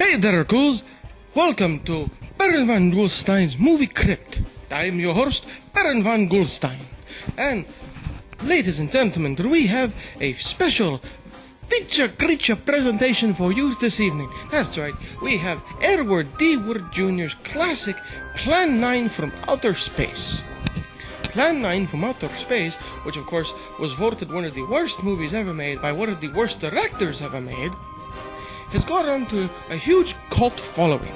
Hey there, ghouls! Welcome to Baron van Ghoulstein's movie Crypt. I'm your host, Baron van Ghoulstein. And, ladies and gentlemen, we have a special feature creature presentation for you this evening. That's right, we have Edward D. Wood Jr.'s classic Plan 9 from Outer Space. Plan 9 from Outer Space, which of course was voted one of the worst movies ever made by one of the worst directors ever made, has got on to a huge cult following.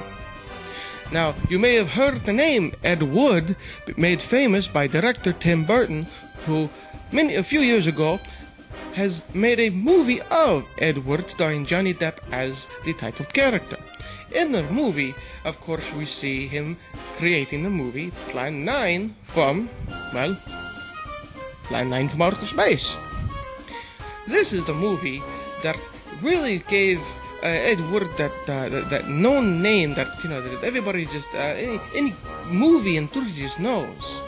Now, you may have heard the name Ed Wood made famous by director Tim Burton, who a few years ago has made a movie of Ed Wood starring Johnny Depp as the titled character. In the movie, of course, we see him creating the movie Plan 9 from, well, Plan 9 from Outer Space. This is the movie that really gave Ed Wood that known name that, you know, that everybody just, any movie enthusiast knows.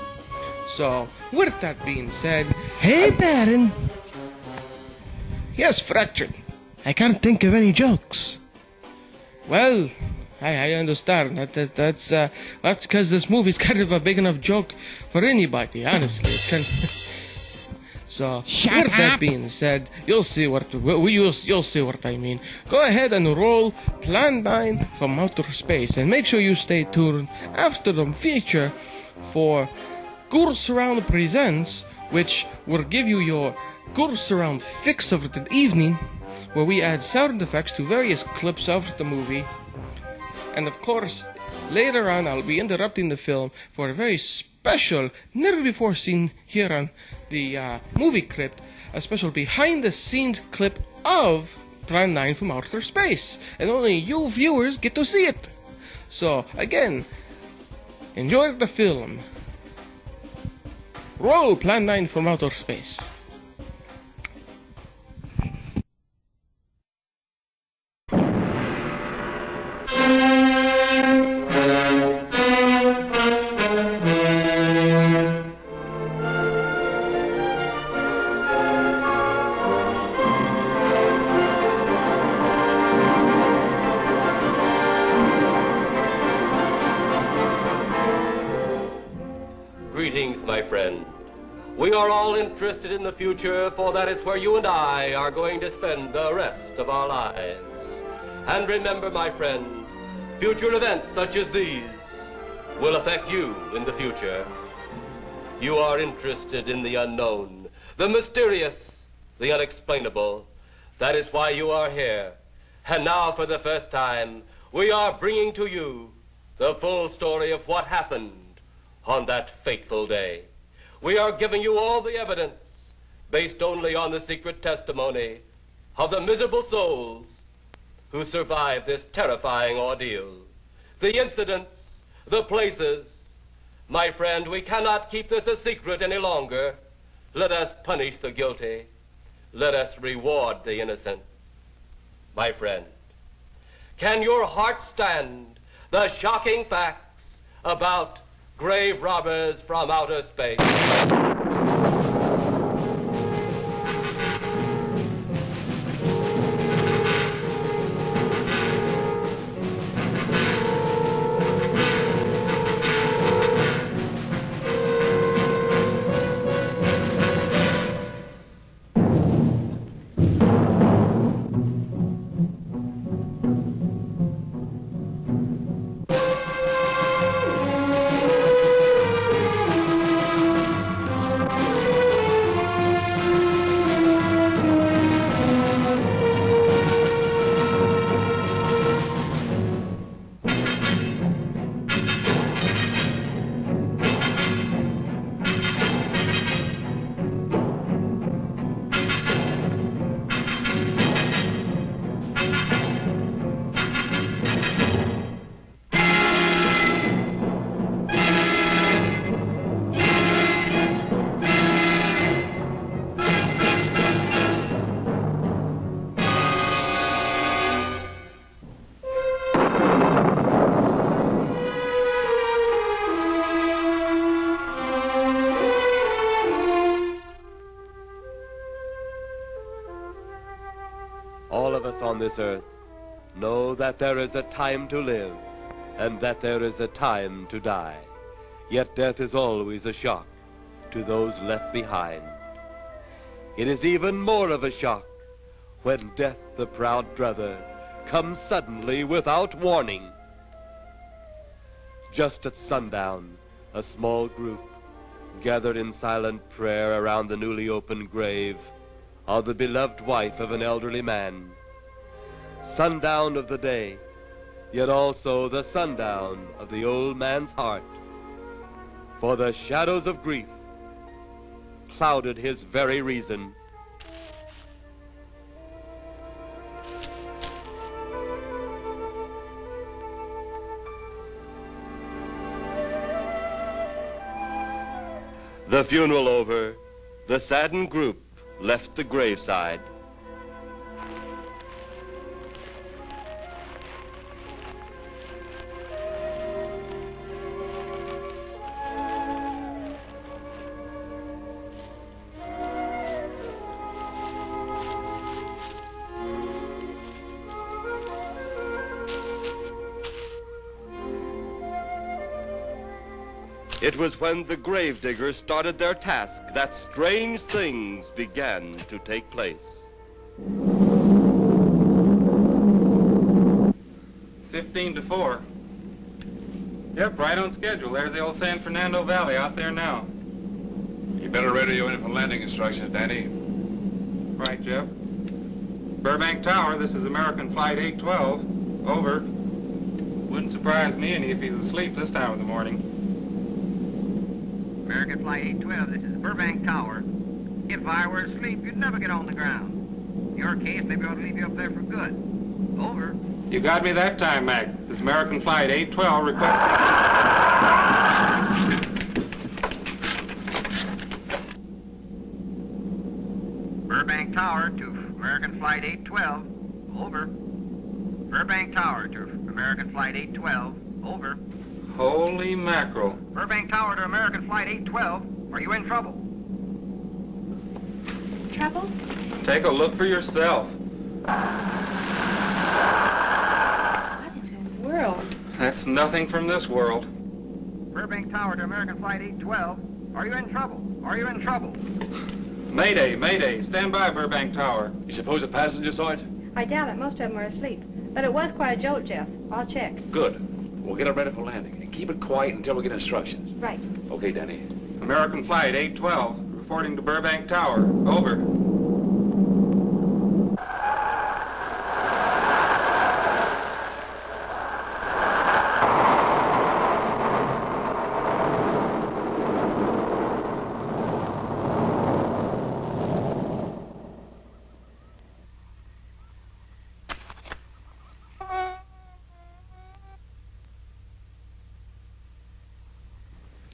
So, with that being said, Hey, Baron. yes, Fractured. I can't think of any jokes. Well, I understand. That's because this movie's kind of a big enough joke for anybody, honestly. So, with that being said, you'll see what I mean. Go ahead and roll Plan 9 from Outer Space, and make sure you stay tuned after the feature for Ghoul Surround Presents, which will give you your Ghoul Surround fix of the evening, where we add sound effects to various clips of the movie. And of course, later on I'll be interrupting the film for a very special, never before seen here on the movie Crypt, a special behind the scenes clip of Plan 9 from Outer Space. And only you viewers get to see it. So, again, enjoy the film. Roll Plan 9 from Outer Space. Greetings, my friend. We are all interested in the future, for that is where you and I are going to spend the rest of our lives. And remember, my friend, future events such as these will affect you in the future. You are interested in the unknown, the mysterious, the unexplainable. That is why you are here. And now, for the first time, we are bringing to you the full story of what happened on that fateful day. We are giving you all the evidence based only on the secret testimony of the miserable souls who survived this terrifying ordeal. The incidents, the places. My friend, we cannot keep this a secret any longer. Let us punish the guilty. Let us reward the innocent. My friend, can your heart stand the shocking facts about grave robbers from outer space? All of us on this earth know that there is a time to live and that there is a time to die. Yet death is always a shock to those left behind. It is even more of a shock when death, the proud brother, comes suddenly without warning. Just at sundown, a small group gathered in silent prayer around the newly opened grave of the beloved wife of an elderly man. Sundown of the day, yet also the sundown of the old man's heart. For the shadows of grief clouded his very reason. The funeral over, the saddened group left the graveside. It was when the gravediggers started their task that strange things began to take place. 15 to 4. Yep, right on schedule. There's the old San Fernando Valley out there now. You better radio in for landing instructions, Danny. Right, Jeff. Burbank Tower, this is American Flight 812. Over. Wouldn't surprise me any if he's asleep this time of the morning. American Flight 812, this is Burbank Tower. If I were asleep, you'd never get on the ground. In your case, maybe I ought to leave you up there for good. Over. You got me that time, Mac. This is American Flight 812 requesting... Burbank Tower to American Flight 812. Over. Burbank Tower to American Flight 812. Over. Holy mackerel. Burbank Tower to American Flight 812. Are you in trouble? Trouble? Take a look for yourself. What in the world? That's nothing from this world. Burbank Tower to American Flight 812. Are you in trouble? Are you in trouble? Mayday, mayday. Stand by, Burbank Tower. You suppose a passenger saw it? I doubt it. Most of them are asleep. But it was quite a jolt, Jeff. I'll check. Good. We'll get it ready for landing. And keep it quiet until we get instructions. Right. Okay, Danny. American Flight 812, reporting to Burbank Tower. Over.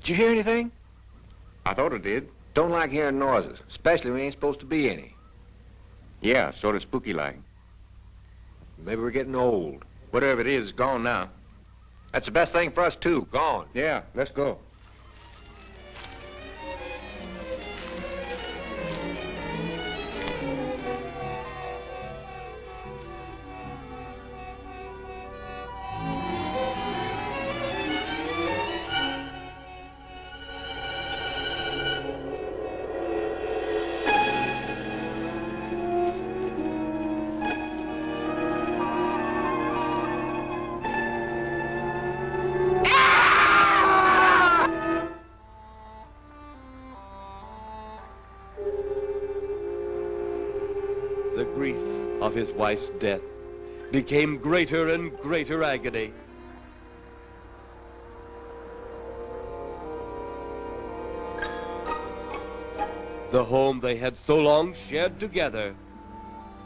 Did you hear anything? I thought it did. Don't like hearing noises, especially when there ain't supposed to be any. Yeah, sort of spooky-like. Maybe we're getting old. Whatever it is, it's gone now. That's the best thing for us, too. Gone. Yeah, let's go. The grief of his wife's death became greater and greater agony. The home they had so long shared together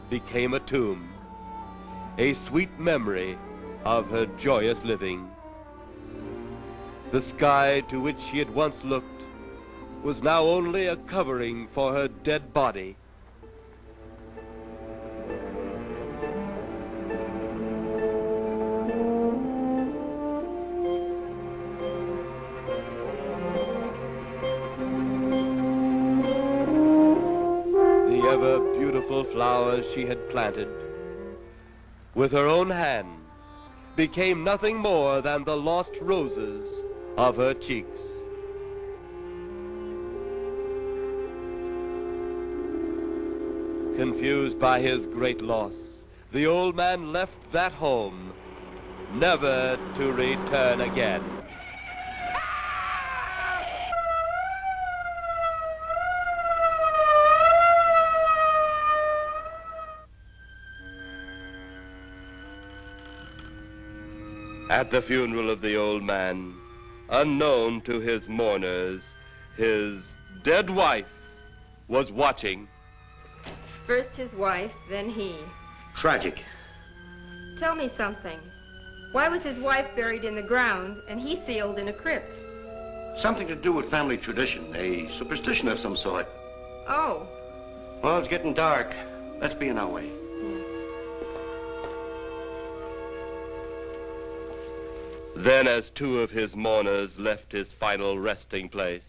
became a tomb, a sweet memory of her joyous living. The sky to which she had once looked was now only a covering for her dead body. The ever beautiful flowers she had planted with her own hands, became nothing more than the lost roses of her cheeks. Confused by his great loss, the old man left that home, never to return again. At the funeral of the old man, unknown to his mourners, his dead wife was watching. First his wife, then he. Tragic. Tell me something. Why was his wife buried in the ground and he sealed in a crypt? Something to do with family tradition, a superstition of some sort. Oh. Well, it's getting dark. Let's be on our way. Then, as two of his mourners left his final resting place,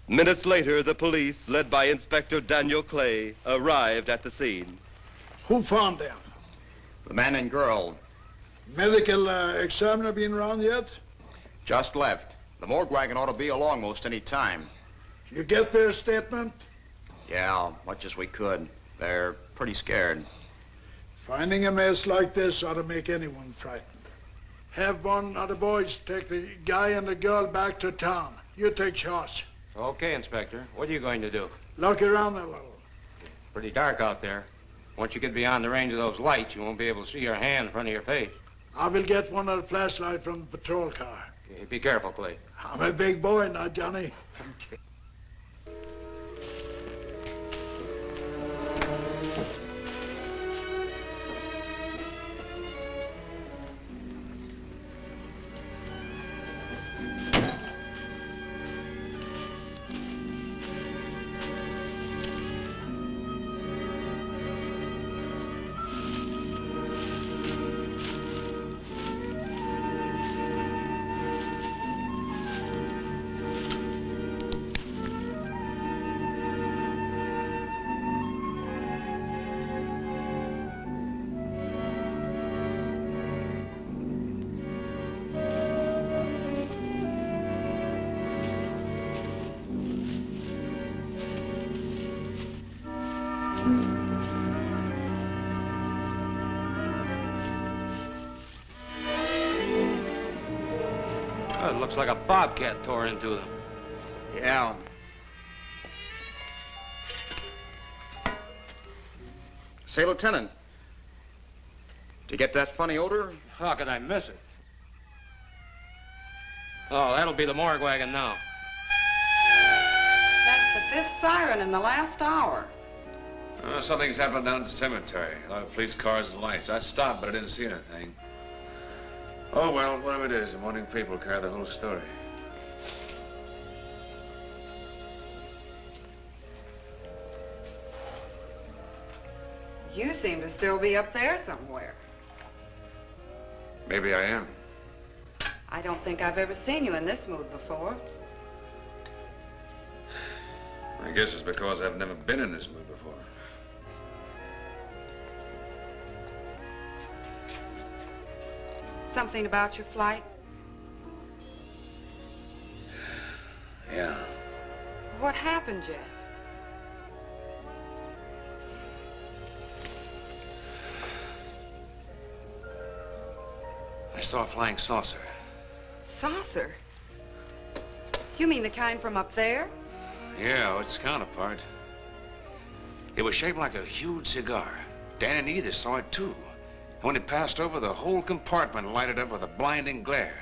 minutes later, the police, led by Inspector Daniel Clay, arrived at the scene. Who found them? The man and girl. Medical examiner been around yet? Just left. The morgue wagon ought to be along most any time. You get their statement? Yeah, much as we could. They're pretty scared. Finding a mess like this ought to make anyone frightened. Have one of the boys take the guy and the girl back to town. You take charge. Okay, Inspector. What are you going to do? Look around a little. It's pretty dark out there. Once you get beyond the range of those lights, you won't be able to see your hand in front of your face. I will get one of the flashlights from the patrol car. Okay, be careful, Clay. I'm a big boy now, Johnny. Okay. Oh, it looks like a bobcat tore into them. Yeah. Say, Lieutenant, did you get that funny odor? How could I miss it? Oh, that'll be the morgue wagon now. That's the fifth siren in the last hour. Something's happened down at the cemetery. A lot of police cars and lights. I stopped, but I didn't see anything. Oh, well, whatever it is, the morning paper will carry the whole story. You seem to still be up there somewhere. Maybe I am. I don't think I've ever seen you in this mood before. I guess it's because I've never been in this mood before. Something about your flight? Yeah. What happened, Jeff? I saw a flying saucer. Saucer? You mean the kind from up there? Yeah, its counterpart. It was shaped like a huge cigar. Dan and Edith saw it, too. And when it passed over, the whole compartment lighted up with a blinding glare.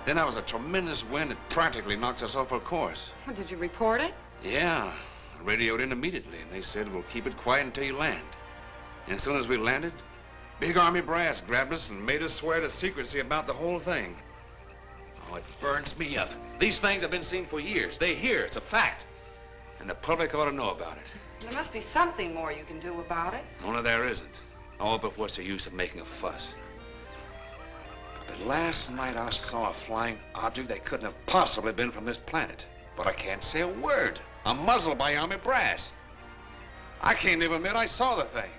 Then there was a tremendous wind that practically knocked us off our course. Well, did you report it? Yeah. I radioed in immediately, and they said, we'll keep it quiet until you land. And as soon as we landed, big Army brass grabbed us and made us swear to secrecy about the whole thing. Oh, it burns me up. These things have been seen for years. They hear, it's a fact. And the public ought to know about it. There must be something more you can do about it. Only there isn't. Oh, but what's the use of making a fuss? But last night I saw a flying object that couldn't have possibly been from this planet. But I can't say a word. I'm muzzled by Army brass. I can't even admit I saw the thing.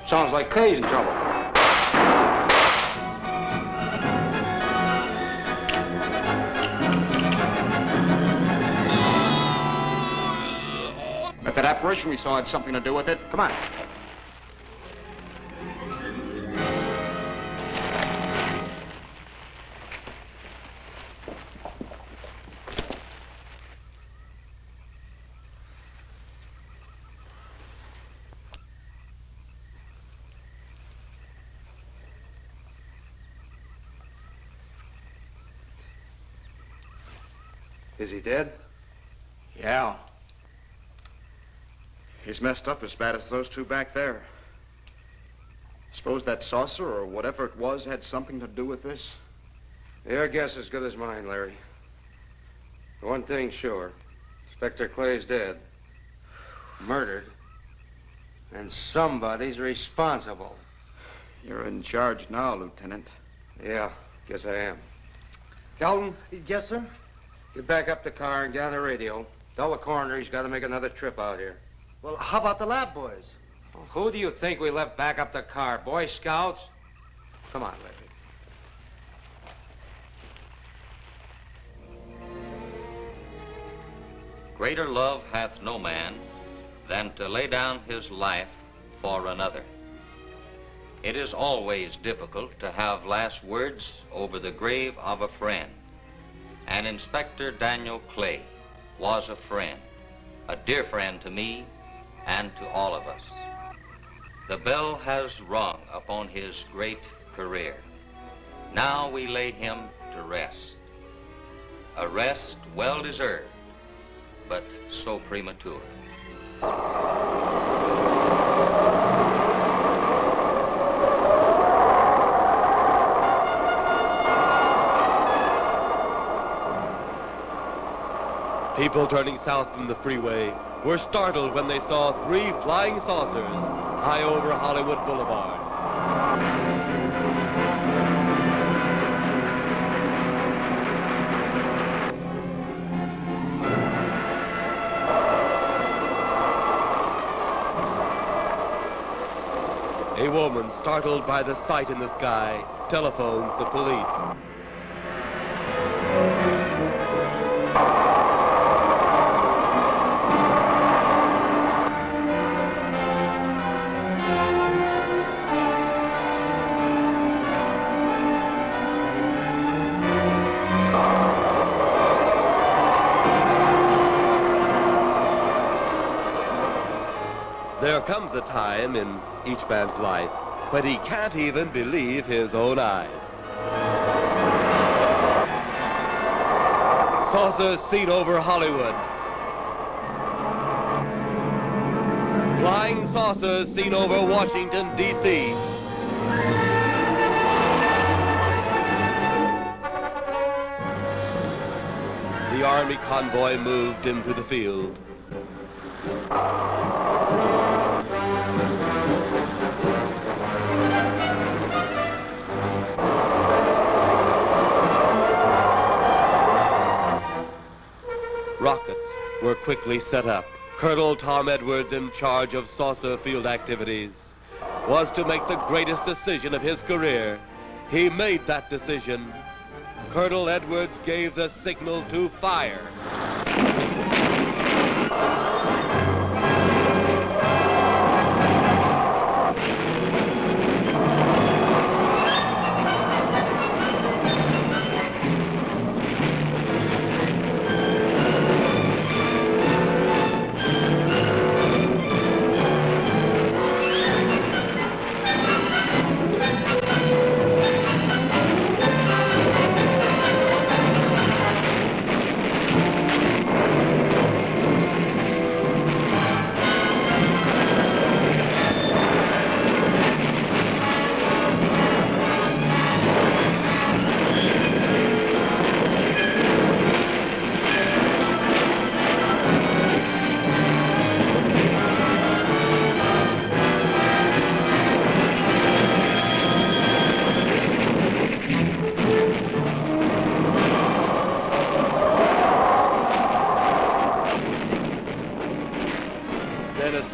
Sounds like Kay's in trouble. If that apparition we saw had something to do with it, come on. Is he dead? Yeah. He's messed up as bad as those two back there. Suppose that saucer or whatever it was had something to do with this? Your guess is as good as mine, Larry. One thing's sure. Inspector Clay's dead. Murdered. And somebody's responsible. You're in charge now, Lieutenant. Yeah, guess I am. Calvin? Yes, sir? Get back up the car and get on the radio. Tell the coroner he's got to make another trip out here. Well, how about the lab boys? Well, who do you think we left back up the car? Boy Scouts? Come on, Larry. Greater love hath no man than to lay down his life for another. It is always difficult to have last words over the grave of a friend. And Inspector Daniel Clay was a friend, a dear friend to me and to all of us. The bell has rung upon his great career. Now we lay him to rest. A rest well deserved, but so premature. People turning south from the freeway were startled when they saw 3 flying saucers high over Hollywood Boulevard. A woman, startled by the sight in the sky, telephones the police. There comes a time in each man's life when he can't even believe his own eyes. Saucers seen over Hollywood. Flying saucers seen over Washington, D.C. The Army convoy moved into the field. Rockets were quickly set up. Colonel Tom Edwards, in charge of saucer field activities, was to make the greatest decision of his career. He made that decision. Colonel Edwards gave the signal to fire.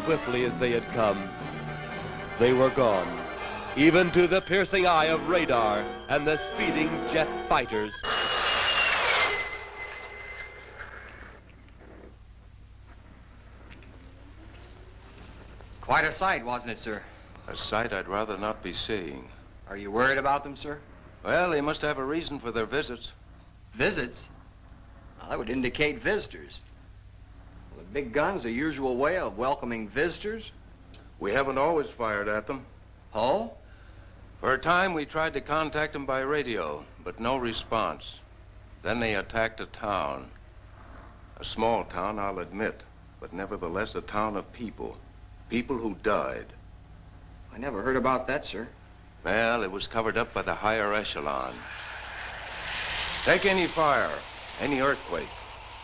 Swiftly as they had come, they were gone, even to the piercing eye of radar and the speeding jet fighters. Quite a sight, wasn't it, sir? A sight I'd rather not be seeing. Are you worried about them, sir? Well, they must have a reason for their visits. Visits? Well, that would indicate visitors. Well, the big gun's the usual way of welcoming visitors. We haven't always fired at them. Oh? For a time, we tried to contact them by radio, but no response. Then they attacked a town. A small town, I'll admit, but nevertheless a town of people. People who died. I never heard about that, sir. Well, it was covered up by the higher echelon. Take any fire, any earthquake,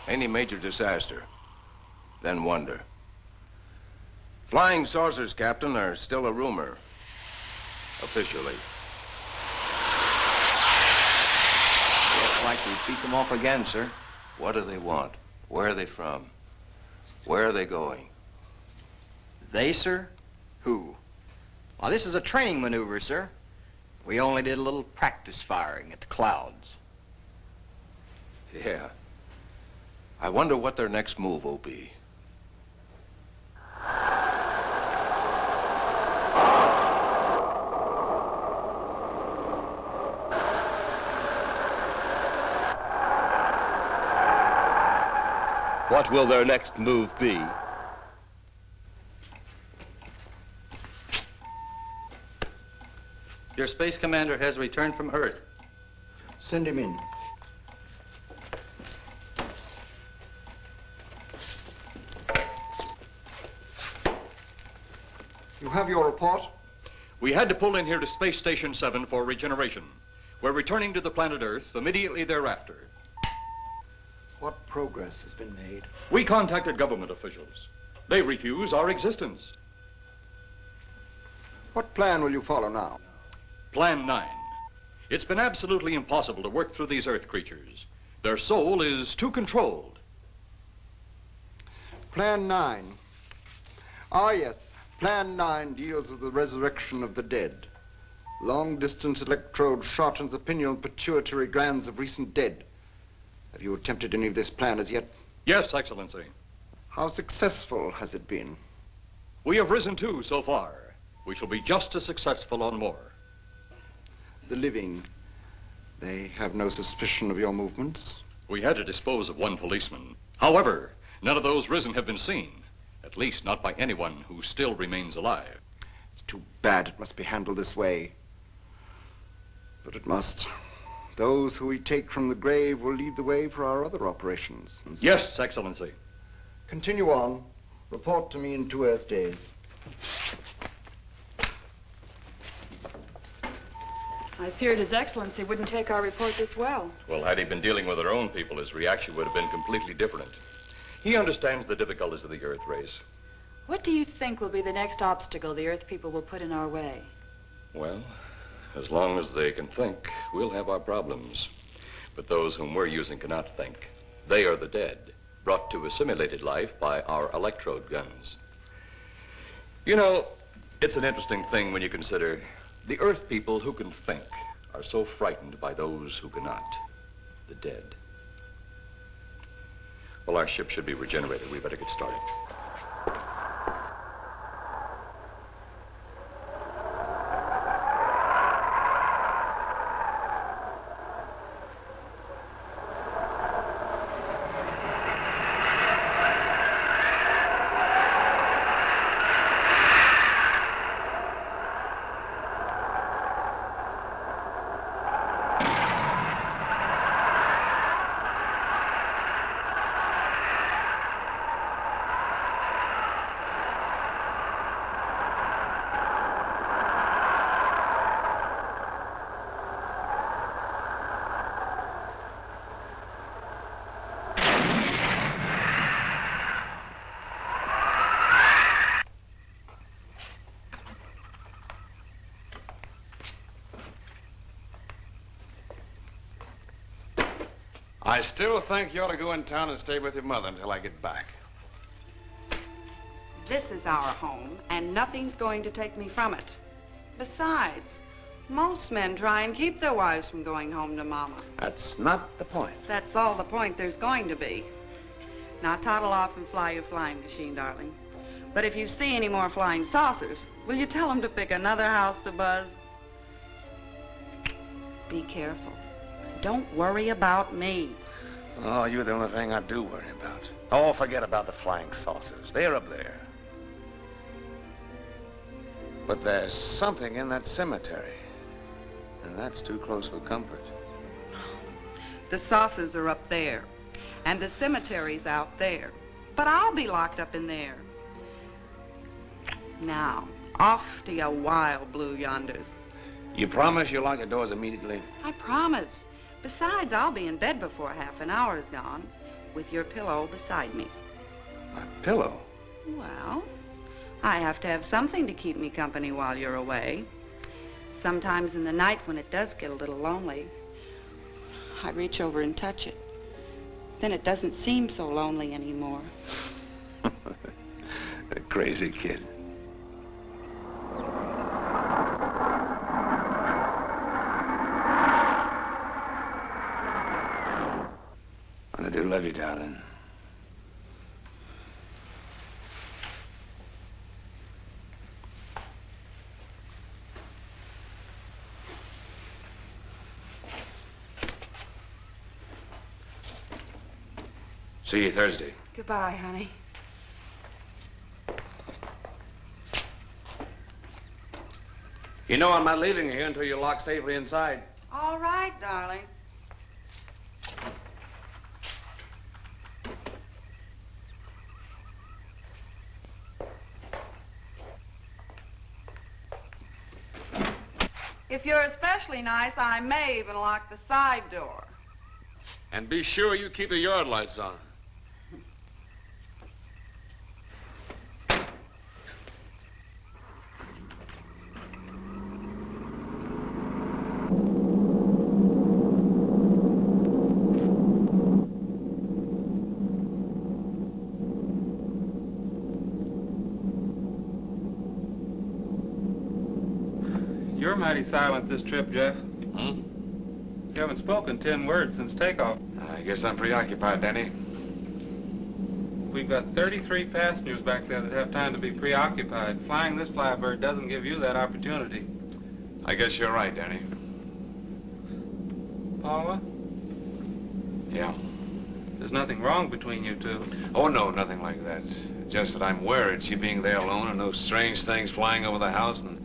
any major disaster, then wonder. Flying saucers, Captain, are still a rumor, officially. Looks like we beat them off again, sir. What do they want? Where are they from? Where are they going? They, sir? Who? Well, this is a training maneuver, sir. We only did a little practice firing at the clouds. Yeah. I wonder what their next move will be. What will their next move be? Your space commander has returned from Earth. Send him in. You have your report? We had to pull in here to Space Station 7 for regeneration. We're returning to the planet Earth immediately thereafter. What progress has been made? We contacted government officials. They refuse our existence. What plan will you follow now? Plan 9. It's been absolutely impossible to work through these Earth creatures. Their soul is too controlled. Plan 9. Ah, yes. Plan 9 deals with the resurrection of the dead. Long-distance electrode shot into the pineal and pituitary glands of recent dead. Have you attempted any of this plan as yet? Yes, Excellency. How successful has it been? We have risen two so far. We shall be just as successful on more. The living, they have no suspicion of your movements? We had to dispose of one policeman. However, none of those risen have been seen. At least not by anyone who still remains alive. It's too bad it must be handled this way. But it must. Those who we take from the grave will lead the way for our other operations. Yes, Excellency. Continue on. Report to me in 2 Earth days. I feared His Excellency wouldn't take our report this well. Well, had he been dealing with our own people, his reaction would have been completely different. He understands the difficulties of the Earth race. What do you think will be the next obstacle the Earth people will put in our way? Well, as long as they can think, we'll have our problems. But those whom we're using cannot think. They are the dead, brought to a simulated life by our electrode guns. You know, it's an interesting thing when you consider the Earth people who can think are so frightened by those who cannot, the dead. Well, our ship should be regenerated. We better get started. I still think you ought to go in town and stay with your mother until I get back. This is our home, and nothing's going to take me from it. Besides, most men try and keep their wives from going home to Mama. That's not the point. That's all the point there's going to be. Now toddle off and fly your flying machine, darling. But if you see any more flying saucers, will you tell them to pick another house to buzz? Be careful. Don't worry about me. Oh, you're the only thing I do worry about. Oh, forget about the flying saucers. They're up there. But there's something in that cemetery. And that's too close for comfort. The saucers are up there, and the cemetery's out there. But I'll be locked up in there. Now, off to your wild blue yonders. You promise you'll lock the doors immediately? I promise. Besides, I'll be in bed before half an hour is gone, with your pillow beside me. My pillow? Well, I have to have something to keep me company while you're away. Sometimes in the night when it does get a little lonely, I reach over and touch it. Then it doesn't seem so lonely anymore. A crazy kid. I do love you, darling. See you Thursday. Goodbye, honey. You know I'm not leaving you here until you're locked safely inside. All right, darling. If you're especially nice, I may even lock the side door. And be sure you keep the yard lights on. You're mighty silent this trip, Jeff. Hmm? You haven't spoken 10 words since takeoff. I guess I'm preoccupied, Danny. We've got 33 passengers back there that have time to be preoccupied. Flying this flybird doesn't give you that opportunity. I guess you're right, Danny. Paula? Yeah. There's nothing wrong between you two. Oh, no, nothing like that. Just that I'm worried, she being there alone and those strange things flying over the house and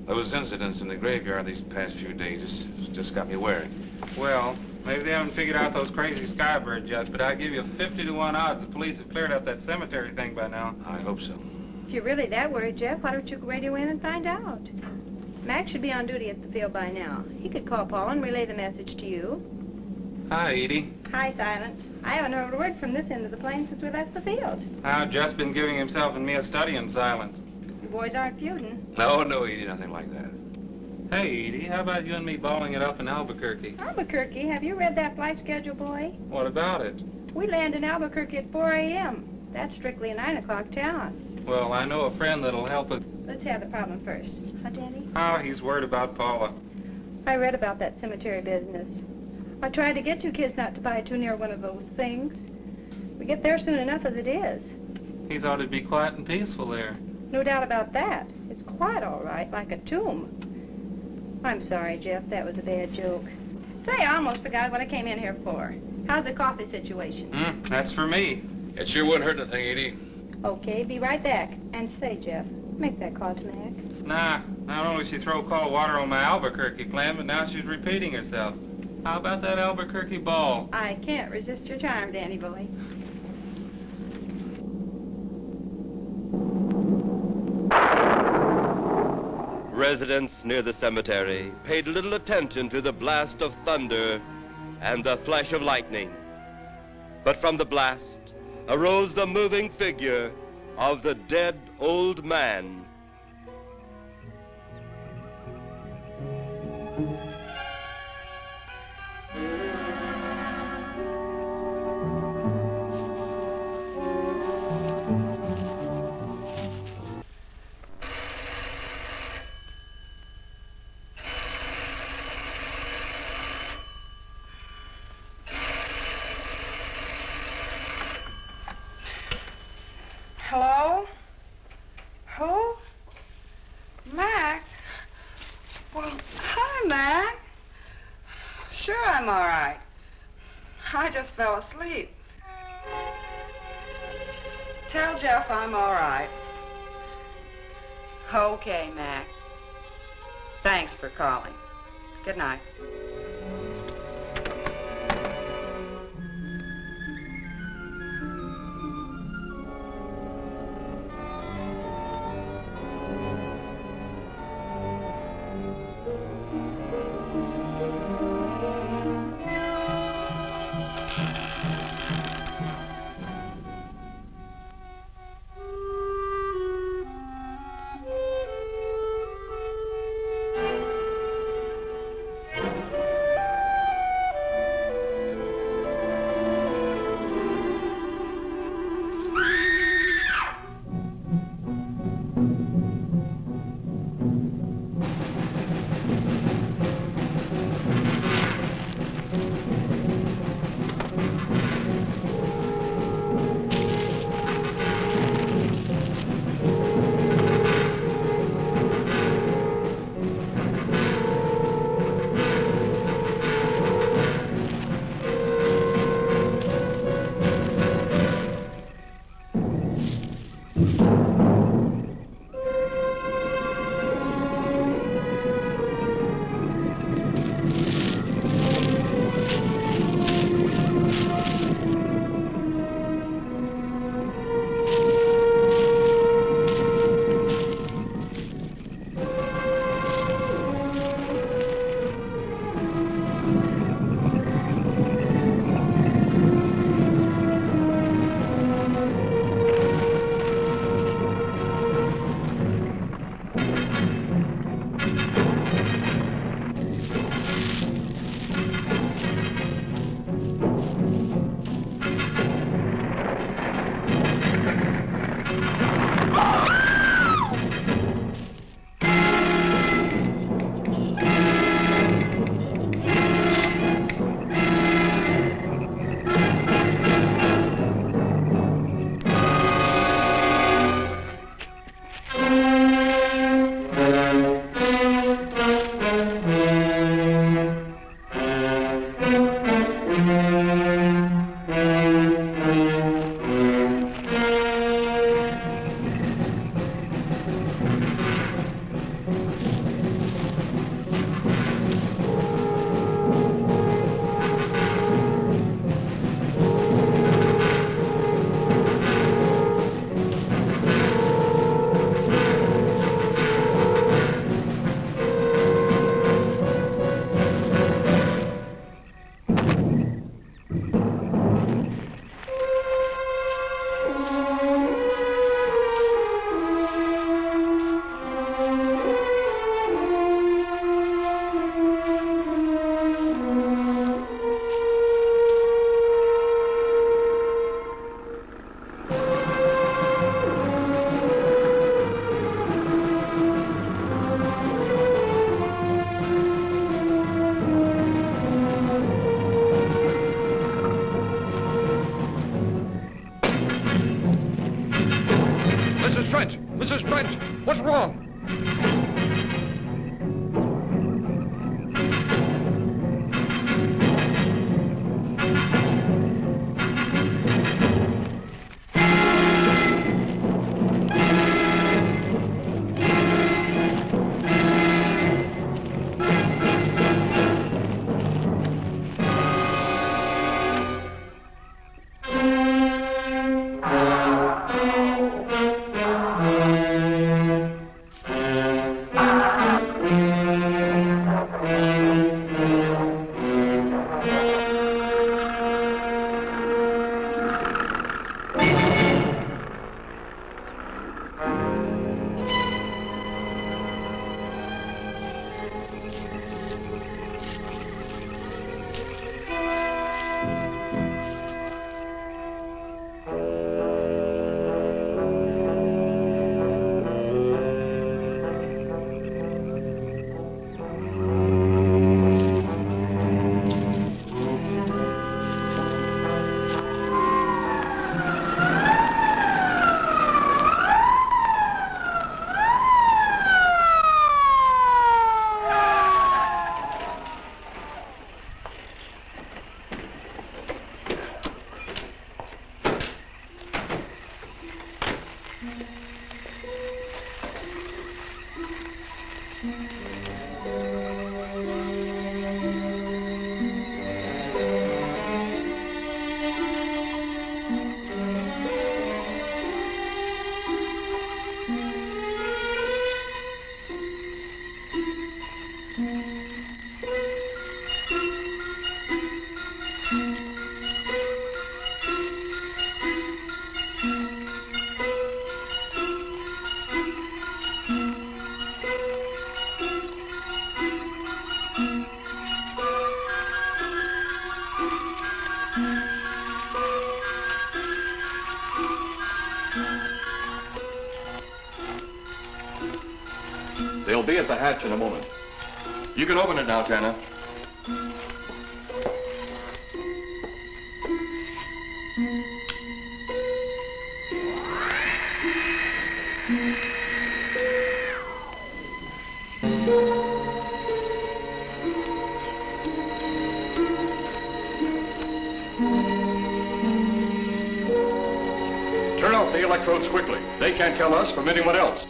those incidents in the graveyard these past few days. It's just got me worried. Well, maybe they haven't figured out those crazy skybirds yet, but I'd give you 50 to 1 odds the police have cleared up that cemetery thing by now. I hope so. If you're really that worried, Jeff, why don't you radio in and find out? Mac should be on duty at the field by now. He could call Paul and relay the message to you. Hi, Edie. Hi, Silence. I haven't heard a word from this end of the plane since we left the field. I've just been giving himself and me a study in silence. You boys aren't feuding. No, Edie, nothing like that. Hey, Edie, how about you and me balling it up in Albuquerque? Albuquerque? Have you read that flight schedule, boy? What about it? We land in Albuquerque at 4 a.m. That's strictly a 9 o'clock town. Well, I know a friend that'll help us. Let's have the problem first. Huh, Danny? Oh, he's worried about Paula. I read about that cemetery business. I tried to get you kids not to buy too near one of those things. We get there soon enough as it is. He thought it'd be quiet and peaceful there. No doubt about that. It's quite all right, like a tomb. I'm sorry, Jeff. That was a bad joke. Say, I almost forgot what I came in here for. How's the coffee situation? That's for me. It sure wouldn't hurt anything, Edie. Okay, be right back. And say, Jeff, make that call to Mac. Nah, not only she throw cold water on my Albuquerque plan, but now she's repeating herself. How about that Albuquerque ball? I can't resist your charm, Danny boy. Residents near the cemetery paid little attention to the blast of thunder and the flash of lightning. But from the blast arose the moving figure of the dead old man. Hello? Who? Mac? Well, hi, Mac. Sure, I'm all right. I just fell asleep. Tell Jeff I'm all right. Okay, Mac. Thanks for calling. Good night. Mrs. Trent, what's wrong? They'll be at the hatch in a moment. You can open it now, Tanner. Turn off the electrodes quickly. They can't tell us from anyone else.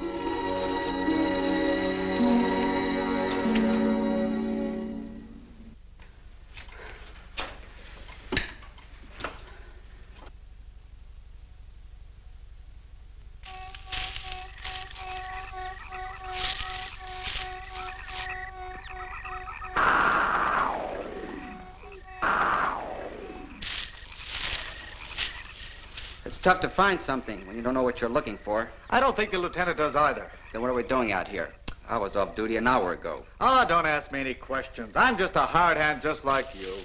It's tough to find something when you don't know what you're looking for. I don't think the lieutenant does either. Then what are we doing out here? I was off duty an hour ago. Oh, don't ask me any questions. I'm just a hard hand just like you.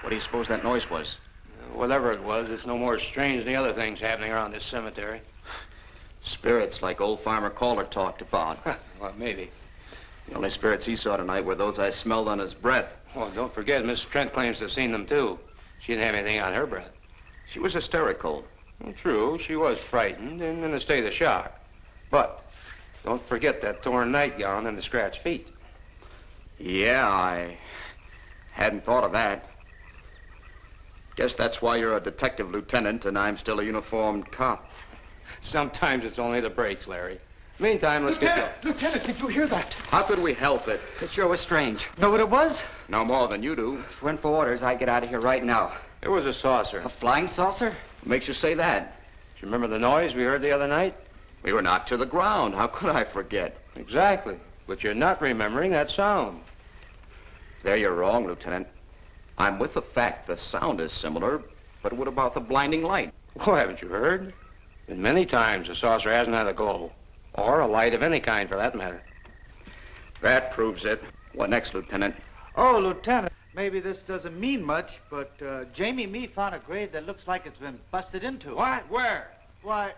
What do you suppose that noise was? Whatever it was, it's no more strange than the other things happening around this cemetery. Spirits like old Farmer Calder talked about. Well, maybe. The only spirits he saw tonight were those I smelled on his breath. Well, don't forget, Miss Trent claims to have seen them, too. She didn't have anything on her breath. She was hysterical. Well, true, she was frightened and in a state of shock. But don't forget that torn nightgown and the scratched feet. Yeah, I hadn't thought of that. Guess that's why you're a detective lieutenant and I'm still a uniformed cop. Sometimes it's only the breaks, Larry. Meantime, let's get going. Lieutenant, did you hear that? How could we help it? It sure was strange. Know what it was? No more than you do. If it went for orders, I'd get out of here right now. It was a saucer. A flying saucer? What makes you say that? Do you remember the noise we heard the other night? We were knocked to the ground. How could I forget? Exactly. But you're not remembering that sound. There you're wrong, Lieutenant. I'm with the fact the sound is similar, but what about the blinding light? Oh, haven't you heard? And many times the saucer hasn't had a glow. Or a light of any kind, for that matter. That proves it. What next, Lieutenant? Oh, Lieutenant, maybe this doesn't mean much, but Jamie Meade found a grave that looks like it's been busted into. What? Where? Why?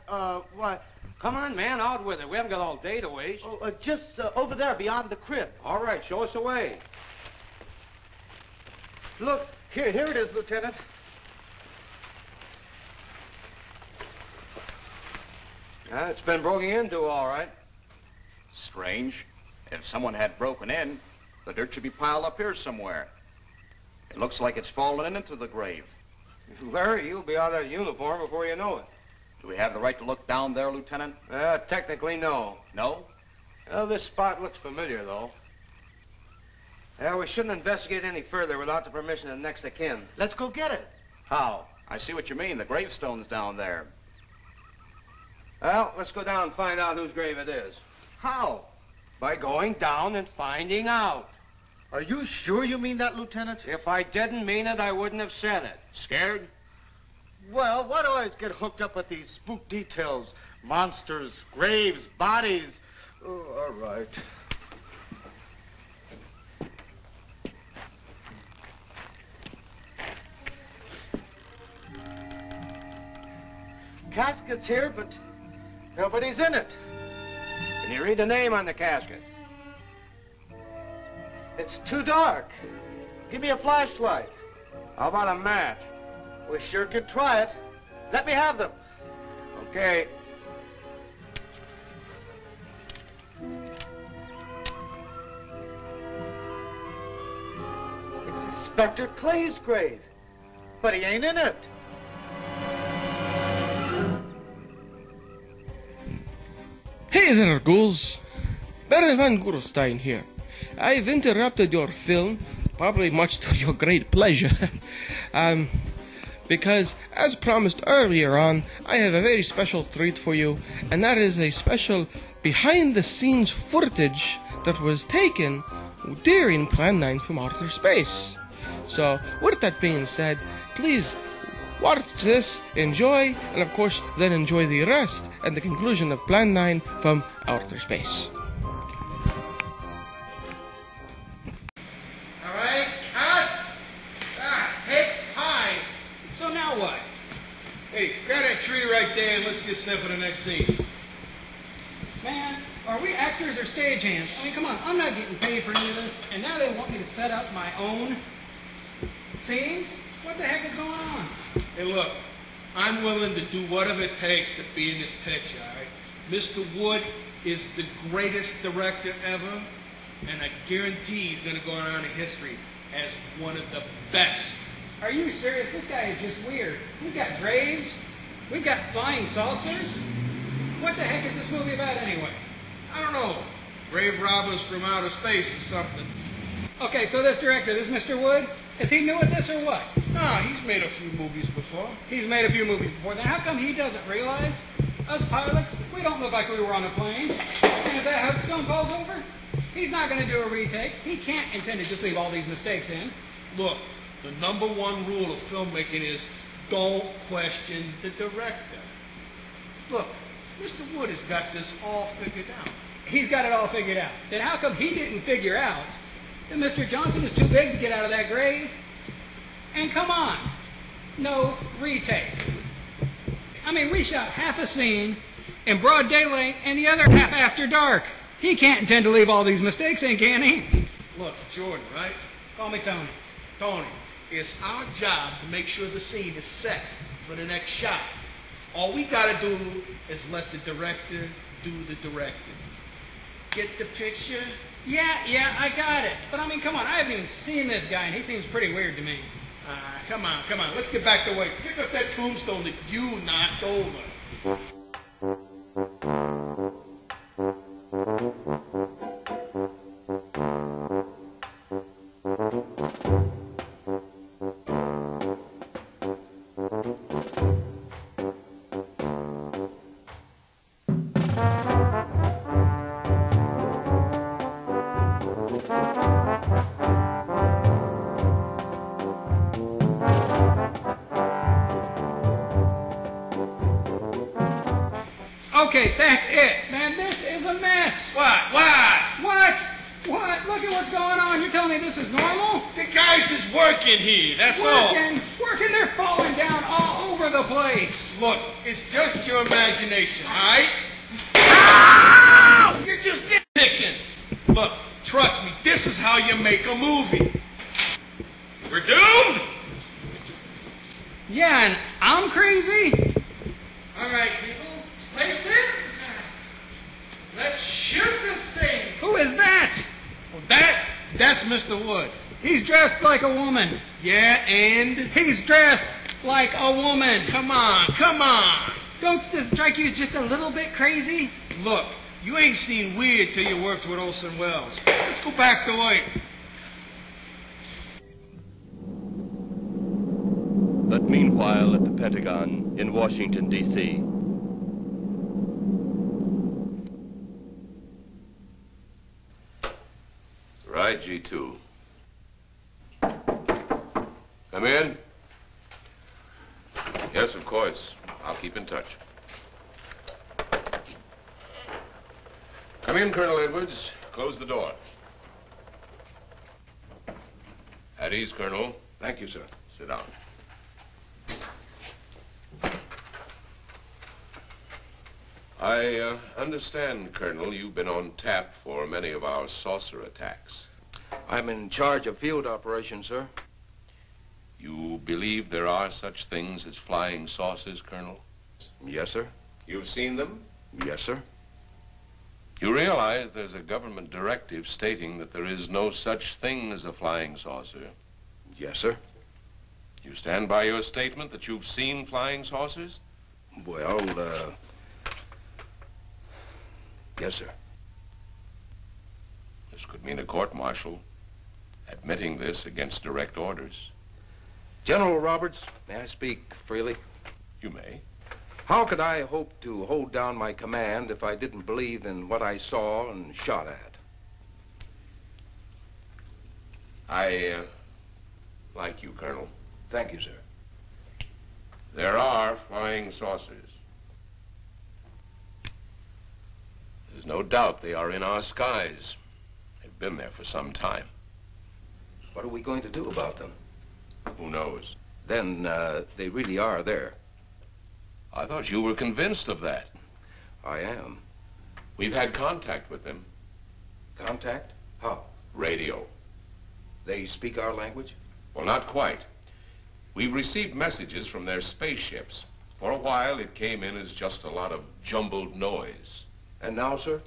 Come on, man, out with it. We haven't got all day to waste. Oh, just over there beyond the crypt. All right, show us the way. Look, here it is, Lieutenant. It's been broken into, all right. Strange. If someone had broken in, the dirt should be piled up here somewhere. It looks like it's fallen into the grave. Larry, you'll be out of that uniform before you know it. Do we have the right to look down there, Lieutenant? Technically, no. No? Well, this spot looks familiar, though. We shouldn't investigate any further without the permission of next of kin. Let's go get it. How? I see what you mean. The gravestone's down there. Well, let's go down and find out whose grave it is. How? By going down and finding out. Are you sure you mean that, Lieutenant? If I didn't mean it, I wouldn't have said it. Scared? Well, why do I always get hooked up with these spook details? Monsters, graves, bodies. Oh, all right. Casket's here, but nobody's in it. Can you read the name on the casket? It's too dark. Give me a flashlight. How about a match? We sure could try it. Let me have them. Okay. It's Inspector Clay's grave, but he ain't in it. Hey there, ghouls. Baron van Ghoulstein here. I've interrupted your film, probably much to your great pleasure. Because, as promised earlier on, I have a very special treat for you, and that is a special behind-the-scenes footage that was taken during Plan 9 from outer space. So, with that being said, please watch this, enjoy, and of course, then enjoy the rest and the conclusion of Plan 9 from outer space. Alright, cut! Take 5. So now what? Hey, grab that tree right there and let's get set for the next scene. Man, are we actors or stagehands? I mean, come on, I'm not getting paid for any of this, and now they want me to set up my own scenes? What the heck is going on? Hey, look, I'm willing to do whatever it takes to be in this picture, all right? Mr. Wood is the greatest director ever, and I guarantee he's going to go down in history as one of the best. Are you serious? This guy is just weird. We've got graves. We've got flying saucers. What the heck is this movie about anyway? I don't know. Grave robbers from outer space or something. Okay, so this director, this Mr. Wood, is he new at this or what? No, he's made a few movies before. He's made a few movies before. Then how come he doesn't realize? Us pilots, we don't look like we were on a plane. And if that Hubstone falls over, he's not going to do a retake. He can't intend to just leave all these mistakes in. Look, the #1 rule of filmmaking is don't question the director. Look, Mr. Wood has got this all figured out. He's got it all figured out. Then how come he didn't figure out that Mr. Johnson is too big to get out of that grave? And come on, no retake. I mean, we shot half a scene in broad daylight and the other half after dark. He can't intend to leave all these mistakes in, can he? Look, Jordan, right? Call me Tony. Tony, it's our job to make sure the scene is set for the next shot. All we gotta do is let the director do the directing. Get the picture? Yeah, I got it. But I mean, come on, I haven't even seen this guy, and he seems pretty weird to me. Come on. Let's get back to work. Pick up that tombstone that you knocked over. Okay, that's it. Man, this is a mess. What? What? Look at what's going on. You're telling me this is normal? The guy's just working here, that's all. Working, they're falling down all over the place. Look, it's just your imagination, all right? Ah! You're just nitpicking. Look, trust me, this is how you make a movie. We're doomed? Yeah, and I'm crazy? All right, people. Places. Let's shoot this thing. Who is that? Well, that's Mr. Wood. He's dressed like a woman. Yeah, and? He's dressed like a woman. Come on, come on. Don't this strike you as just a little bit crazy? Look, you ain't seen weird till you worked with Orson Welles. Let's go back to work. But meanwhile, at the Pentagon in Washington, D.C., Right, G2. Come in. Yes, of course. I'll keep in touch. Come in, Colonel Edwards. Close the door. At ease, Colonel. Thank you, sir. Sit down. I understand, Colonel, you've been on tap for many of our saucer attacks. I'm in charge of field operations, sir. You believe there are such things as flying saucers, Colonel? Yes, sir. You've seen them? Yes, sir. You realize there's a government directive stating that there is no such thing as a flying saucer? Yes, sir. You stand by your statement that you've seen flying saucers? Well, yes, sir. This could mean a court-martial, admitting this against direct orders. General Roberts, may I speak freely? You may. How could I hope to hold down my command if I didn't believe in what I saw and shot at? I like you, Colonel. Thank you, sir. There are flying saucers. There's no doubt they are in our skies. They've been there for some time. What are we going to do about them? Who knows? Then they really are there. I thought you were convinced of that. I am. We've had contact with them. Contact? How? Radio. They speak our language? Well, not quite. We've received messages from their spaceships. For a while, it came in as just a lot of jumbled noise. And now, sir?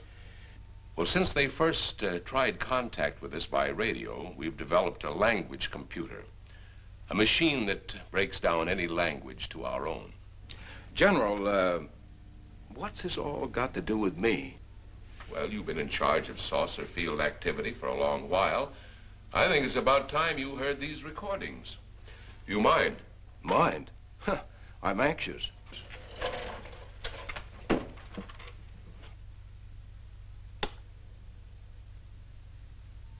Well, since they first tried contact with us by radio, we've developed a language computer. A machine that breaks down any language to our own. General, what's this all got to do with me? Well, you've been in charge of saucer field activity for a long while. I think it's about time you heard these recordings. Do you mind? Mind? Huh, I'm anxious.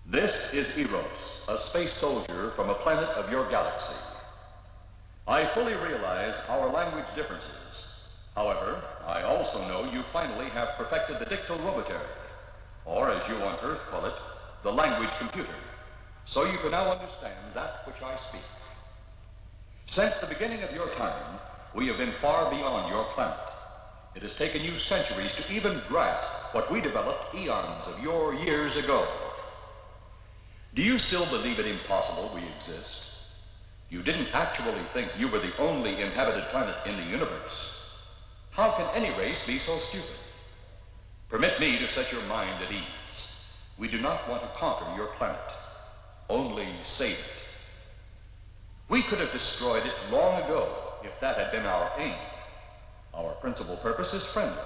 This is Eros, a space soldier from a planet of your galaxy. I fully realize our language differences. However, I also know you finally have perfected the dictal robotary, or as you on Earth call it, the language computer. So you can now understand that which I speak. Since the beginning of your time, we have been far beyond your planet. It has taken you centuries to even grasp what we developed eons of your years ago. Do you still believe it impossible we exist? You didn't actually think you were the only inhabited planet in the universe. How can any race be so stupid? Permit me to set your mind at ease. We do not want to conquer your planet, only save it. We could have destroyed it long ago if that had been our aim. Our principal purpose is friendly.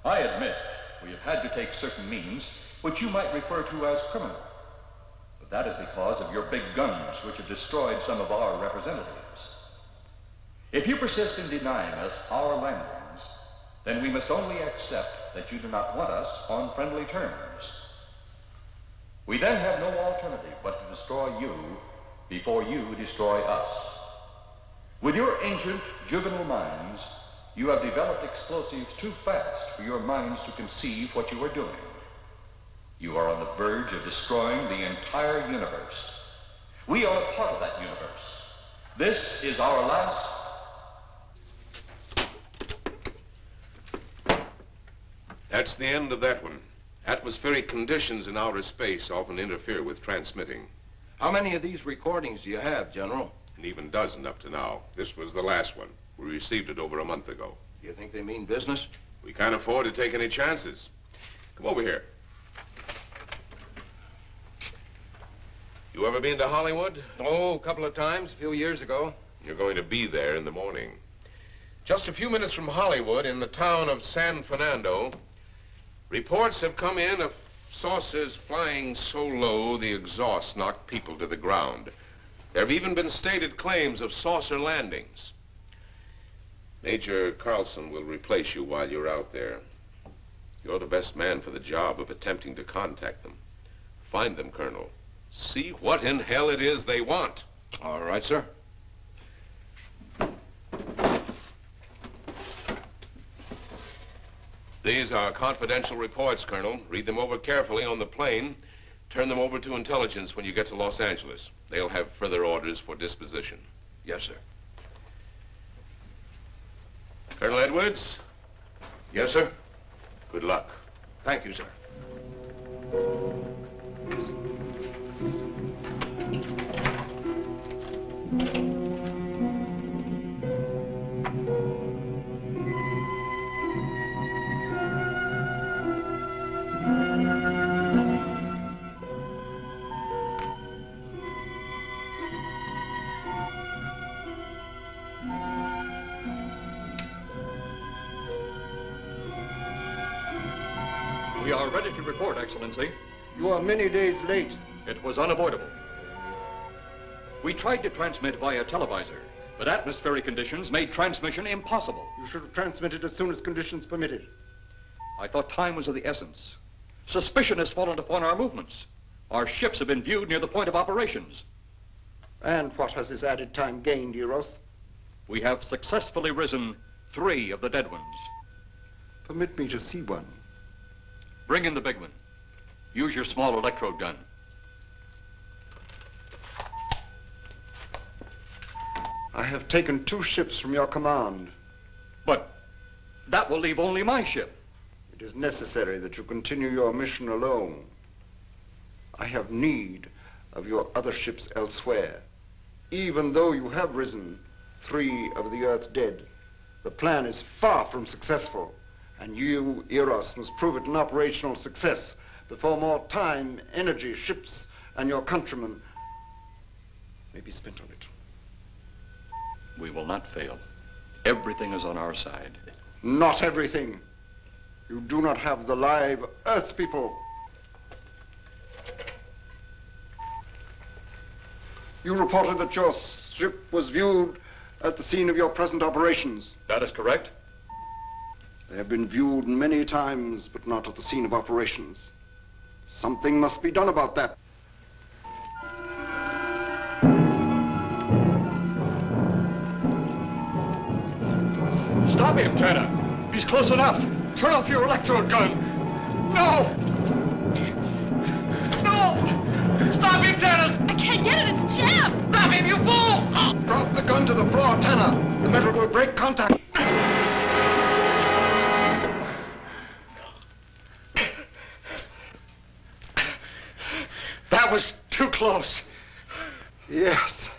I admit we have had to take certain means which you might refer to as criminal. But that is because of your big guns which have destroyed some of our representatives. If you persist in denying us our landings, then we must only accept that you do not want us on friendly terms. We then have no alternative but to destroy you before you destroy us. With your ancient juvenile minds, you have developed explosives too fast for your minds to conceive what you are doing. You are on the verge of destroying the entire universe. We are a part of that universe. This is our last... That's the end of that one. Atmospheric conditions in outer space often interfere with transmitting. How many of these recordings do you have, General? An even dozen up to now. This was the last one. We received it over a month ago. Do you think they mean business? We can't afford to take any chances. Come over here. You ever been to Hollywood? Oh, a couple of times, a few years ago. You're going to be there in the morning. Just a few minutes from Hollywood, in the town of San Fernando, reports have come in of saucers flying so low the exhaust knocked people to the ground. There have even been stated claims of saucer landings. Major Carlson will replace you while you're out there. You're the best man for the job of attempting to contact them. Find them, Colonel. See what in hell it is they want. All right, sir. These are confidential reports, Colonel. Read them over carefully on the plane. Turn them over to intelligence when you get to Los Angeles. They'll have further orders for disposition. Yes, sir. Colonel Edwards? Yes, sir. Good luck. Thank you, sir. We are ready to report, Excellency. You are many days late. It was unavoidable. We tried to transmit via televisor, but atmospheric conditions made transmission impossible. You should have transmitted as soon as conditions permitted. I thought time was of the essence. Suspicion has fallen upon our movements. Our ships have been viewed near the point of operations. And what has this added time gained, Eros? We have successfully risen 3 of the dead ones. Permit me to see one. Bring in the big one. Use your small electrode gun. I have taken 2 ships from your command. But that will leave only my ship. It is necessary that you continue your mission alone. I have need of your other ships elsewhere. Even though you have risen 3 of the Earth's dead, the plan is far from successful. And you, Eros, must prove it an operational success before more time, energy, ships, and your countrymen may be spent on it. We will not fail. Everything is on our side. Not everything. You do not have the live Earth people. You reported that your ship was viewed at the scene of your present operations. That is correct. They have been viewed many times, but not at the scene of operations. Something must be done about that. Stop him, Turner. He's close enough. Turn off your electrode gun. No! No! Stop him, Turner! I can't get it. It's jammed. Stop him, you fool! Drop the gun to the floor, Tanner. The metal will break contact. That was too close. Yes.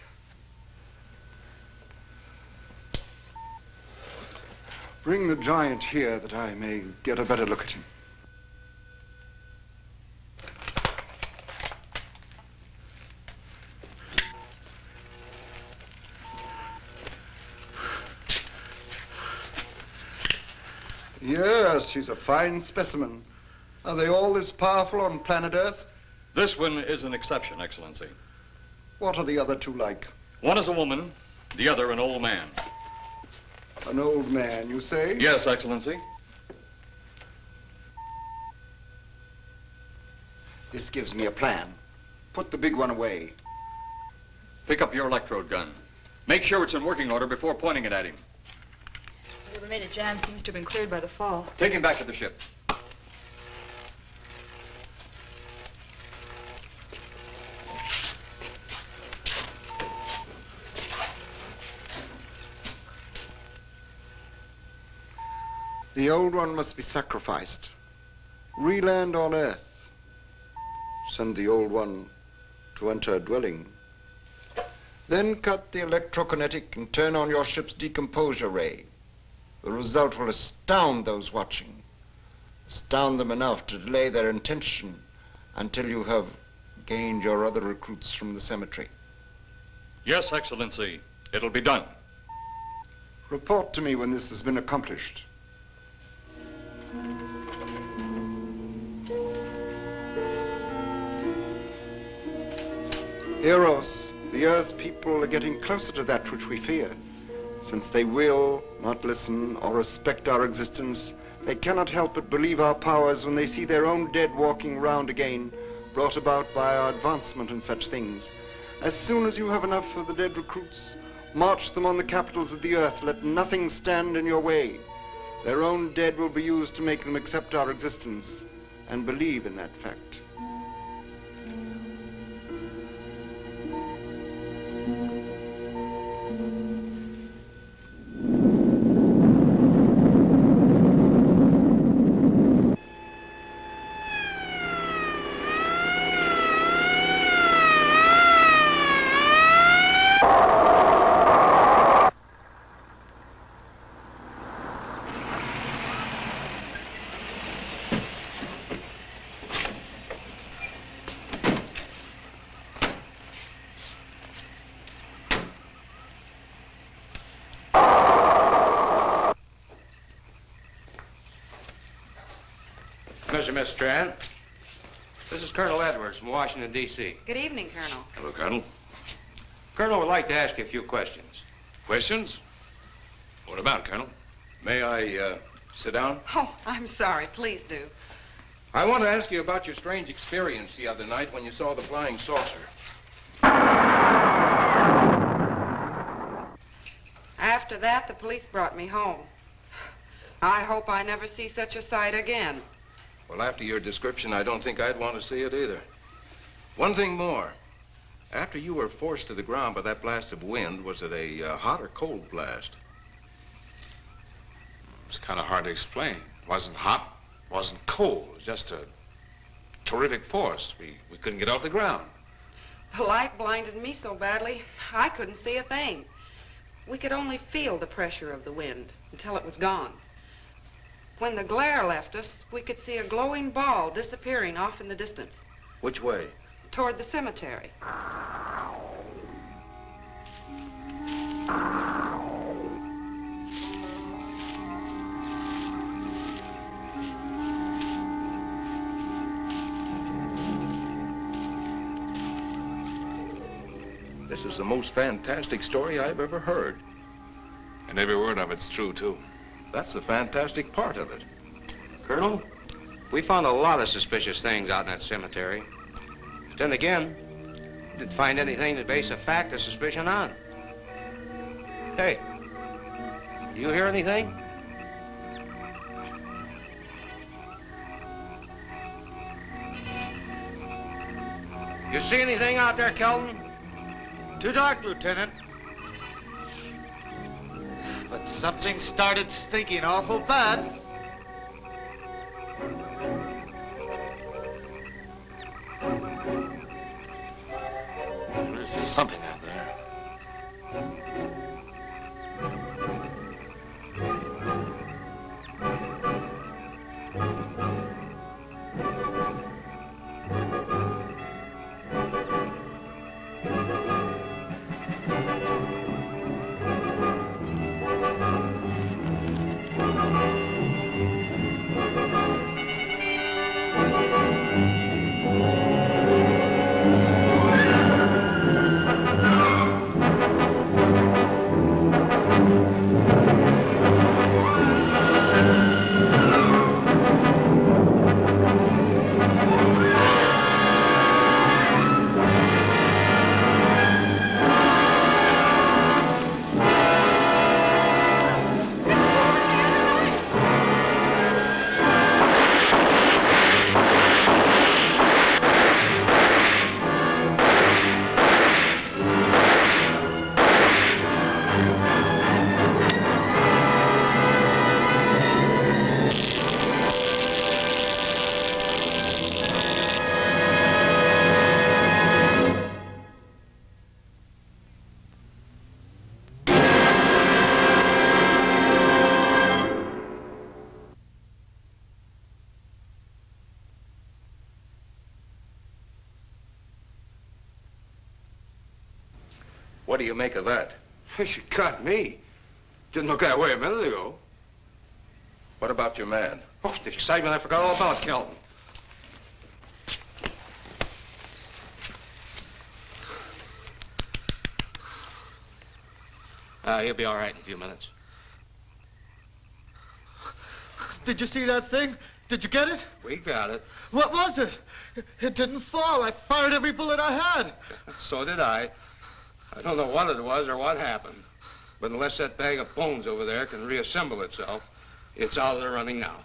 Bring the giant here that I may get a better look at him. Yes, he's a fine specimen. Are they all this powerful on planet Earth? This one is an exception, Excellency. What are the other 2 like? One is a woman, the other an old man. An old man, you say? Yes, Excellency. This gives me a plan. Put the big one away. Pick up your electrode gun. Make sure it's in working order before pointing it at him. Whatever made it jam seems to have been cleared by the fall. Take him back to the ship. The old one must be sacrificed. Re-land on Earth. Send the old one to enter a dwelling. Then cut the electrokinetic and turn on your ship's decomposure ray. The result will astound those watching. Astound them enough to delay their intention until you have gained your other recruits from the cemetery. Yes, Excellency. It'll be done. Report to me when this has been accomplished. Eros, the Earth people are getting closer to that which we fear. Since they will not listen or respect our existence, they cannot help but believe our powers when they see their own dead walking round again, brought about by our advancement and such things. As soon as you have enough of the dead recruits, march them on the capitals of the earth. Let nothing stand in your way. Their own dead will be used to make them accept our existence and believe in that fact. Miss Strand. This is Colonel Edwards from Washington, D.C. Good evening, Colonel. Hello, Colonel. Colonel would like to ask you a few questions. Questions? What about, Colonel? May I, sit down? Oh, I'm sorry. Please do. I want to ask you about your strange experience the other night when you saw the flying saucer. After that, the police brought me home. I hope I never see such a sight again. Well, after your description, I don't think I'd want to see it either. One thing more. After you were forced to the ground by that blast of wind, was it a hot or cold blast? It's kind of hard to explain. It wasn't hot, wasn't cold. It was just a terrific force. We couldn't get off the ground. The light blinded me so badly, I couldn't see a thing. We could only feel the pressure of the wind until it was gone. When the glare left us, we could see a glowing ball disappearing off in the distance. Which way? Toward the cemetery. This is the most fantastic story I've ever heard. And every word of it's true, too. That's the fantastic part of it. Colonel, we found a lot of suspicious things out in that cemetery. But then again, didn't find anything to base a fact or suspicion on. Hey, you hear anything? You see anything out there, Kelton? Too dark, Lieutenant. But something started stinking awful bad. There's something out there. What do you make of that? She got me. Didn't look that way a minute ago. What about your man? Oh, the excitement, I forgot all about Kelton. He'll be all right in a few minutes. Did you see that thing? Did you get it? We got it. What was it? It didn't fall. I fired every bullet I had. So did I. I don't know what it was or what happened. But unless that bag of bones over there can reassemble itself, it's out of the running now.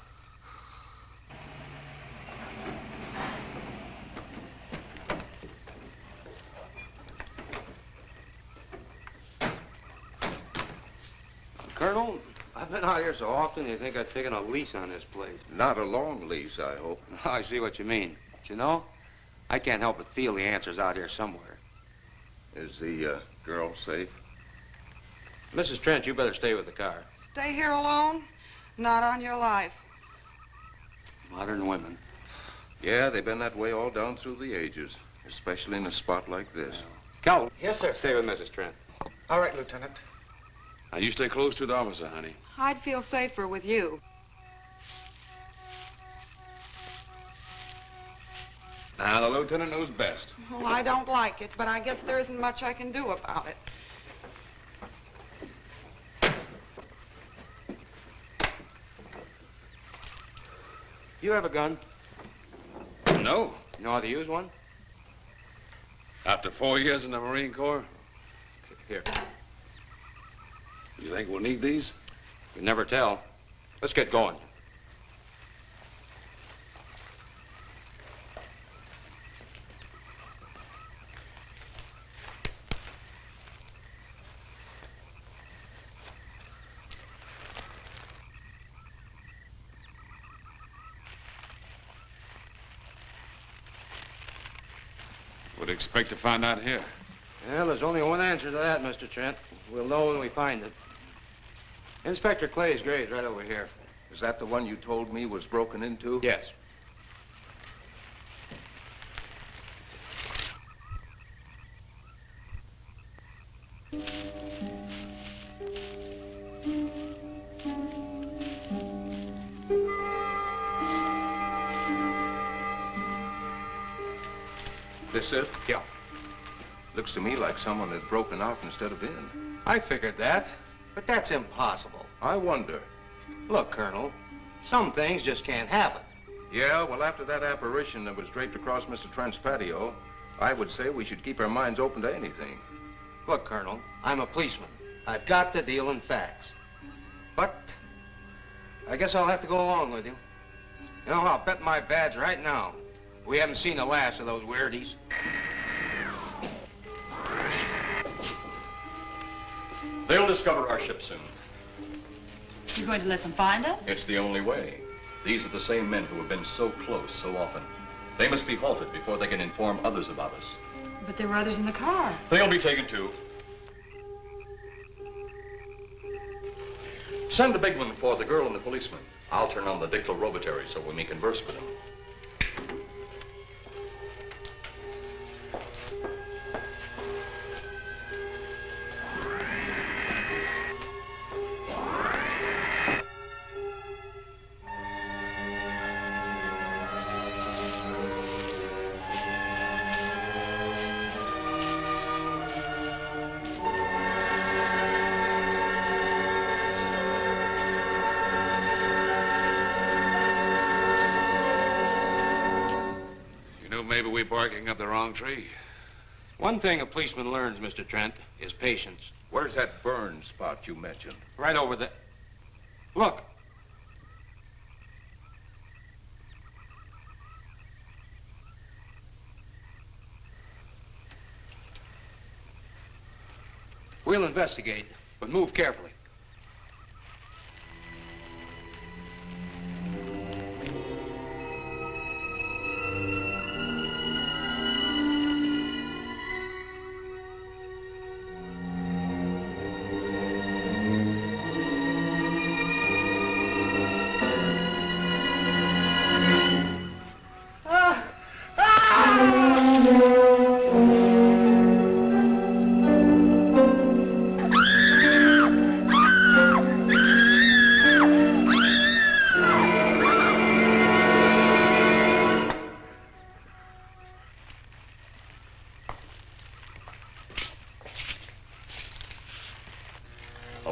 Colonel, I've been out here so often, you think I've taken a lease on this place. Not a long lease, I hope. I see what you mean. But you know, I can't help but feel the answer's out here somewhere. Is the girl safe? Mrs. Trent, you better stay with the car. Stay here alone? Not on your life. Modern women. Yeah, they've been that way all down through the ages, especially in a spot like this. Calvin. Yes, sir. Stay with Mrs. Trent. All right, Lieutenant. Now, you stay close to the officer, honey. I'd feel safer with you. Now, the lieutenant knows best. Well, I don't like it, but I guess there isn't much I can do about it. You have a gun? No. You know how to use one? After 4 years in the Marine Corps? Here. You think we'll need these? You never tell. Let's get going. What do you expect to find out here? Well, there's only one answer to that, Mr. Trent. We'll know when we find it. Inspector Clay's grave's right over here. Is that the one you told me was broken into? Yes. This it? Yeah. Looks to me like someone had broken out instead of in. I figured that, but that's impossible. I wonder. Look, Colonel, some things just can't happen. Yeah, well, after that apparition that was draped across Mr. Trent's patio, I would say we should keep our minds open to anything. Look, Colonel, I'm a policeman. I've got to deal in facts. But I guess I'll have to go along with you. You know, I'll bet my badge right now we haven't seen the last of those weirdies. They'll discover our ship soon. You're going to let them find us? It's the only way. These are the same men who have been so close so often. They must be halted before they can inform others about us. But there were others in the car. They'll be taken too. Send the big one for the girl and the policeman. I'll turn on the dictylrobatory so we may converse with them. Maybe we're barking up the wrong tree. One thing a policeman learns, Mr. Trent, is patience. Where's that burn spot you mentioned? Right over there. Look. We'll investigate, but move carefully.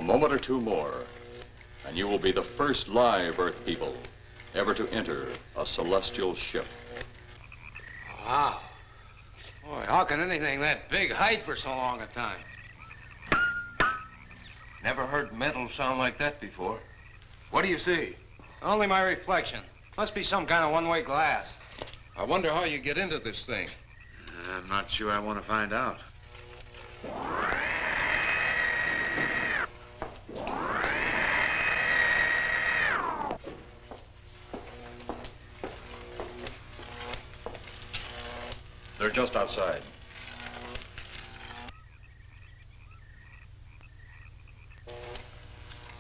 moment or two more, and you will be the first live Earth people ever to enter a celestial ship. Wow. Boy, how can anything that big hide for so long a time? Never heard metal sound like that before. What do you see? Only my reflection. Must be some kind of one-way glass. I wonder how you get into this thing. I'm not sure I want to find out. They're just outside.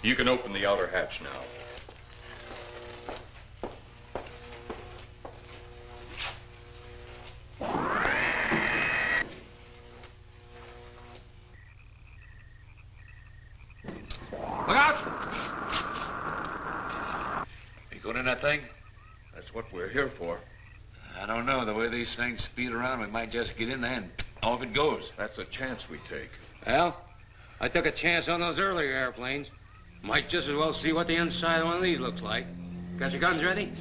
You can open the outer hatch now. Look out! You going in that thing? That's what we're here for. I don't know. The way these things speed around, we might just get in there and off it goes. That's a chance we take. Well, I took a chance on those earlier airplanes. Might just as well see what the inside of one of these looks like. Got your guns ready?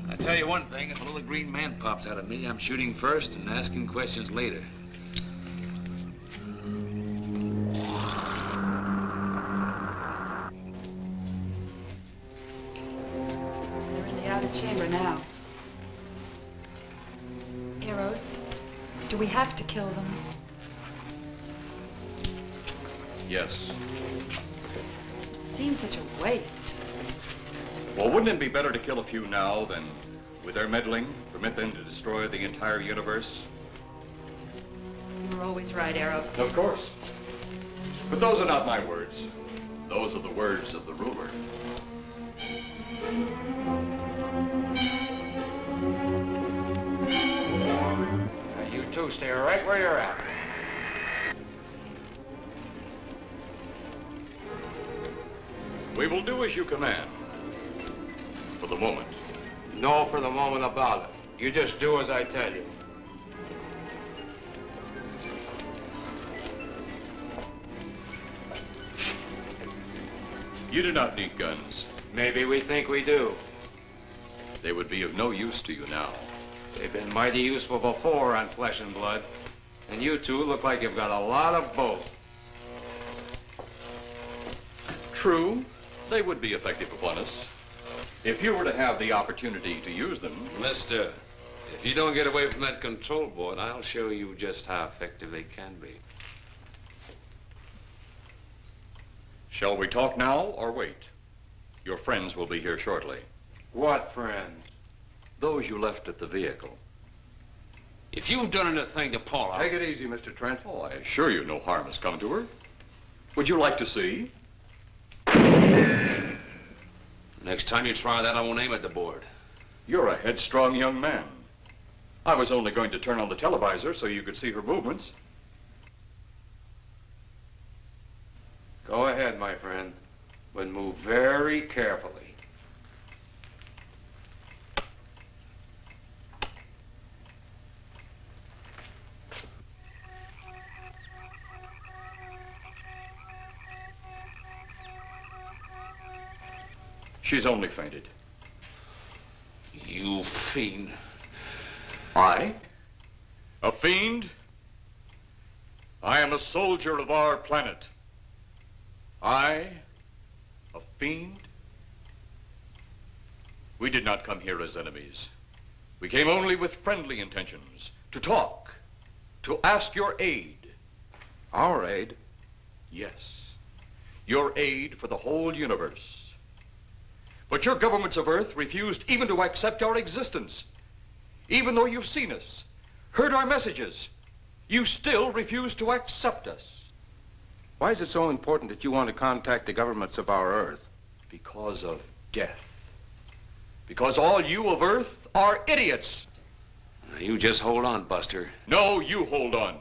I'll tell you one thing. If a little green man pops out of me, I'm shooting first and asking questions later. They're in the outer chamber now. Eros, do we have to kill them? Yes. Seems such a waste. Well, wouldn't it be better to kill a few now than, with their meddling, permit them to destroy the entire universe? You're always right, Eros. Of course. But those are not my words. Those are the words of the ruler. You two stay right where you're at. We will do as you command. For the moment. No for the moment about it. You just do as I tell you. You do not need guns. Maybe we think we do. They would be of no use to you now. They've been mighty useful before on flesh and blood. And you two look like you've got a lot of both. True, they would be effective upon us. If you were to have the opportunity to use them. Mister, if you don't get away from that control board, I'll show you just how effective they can be. Shall we talk now or wait? Your friends will be here shortly. What friends? Those you left at the vehicle. If you've done anything to Paula... Take it easy, Mr. Trent. Oh, I assure you no harm has come to her. Would you like to see? Next time you try that, I won't aim at the board. You're a headstrong young man. I was only going to turn on the televisor so you could see her movements. Go ahead, my friend, but move very carefully. She's only fainted. You fiend. I? A fiend? I am a soldier of our planet. I? A fiend? We did not come here as enemies. We came only with friendly intentions, to talk, to ask your aid. Our aid? Yes, your aid for the whole universe. But your governments of Earth refused even to accept our existence. Even though you've seen us, heard our messages, you still refuse to accept us. Why is it so important that you want to contact the governments of our Earth? Because of death. Because all you of Earth are idiots. Now, you just hold on, Buster. No, you hold on.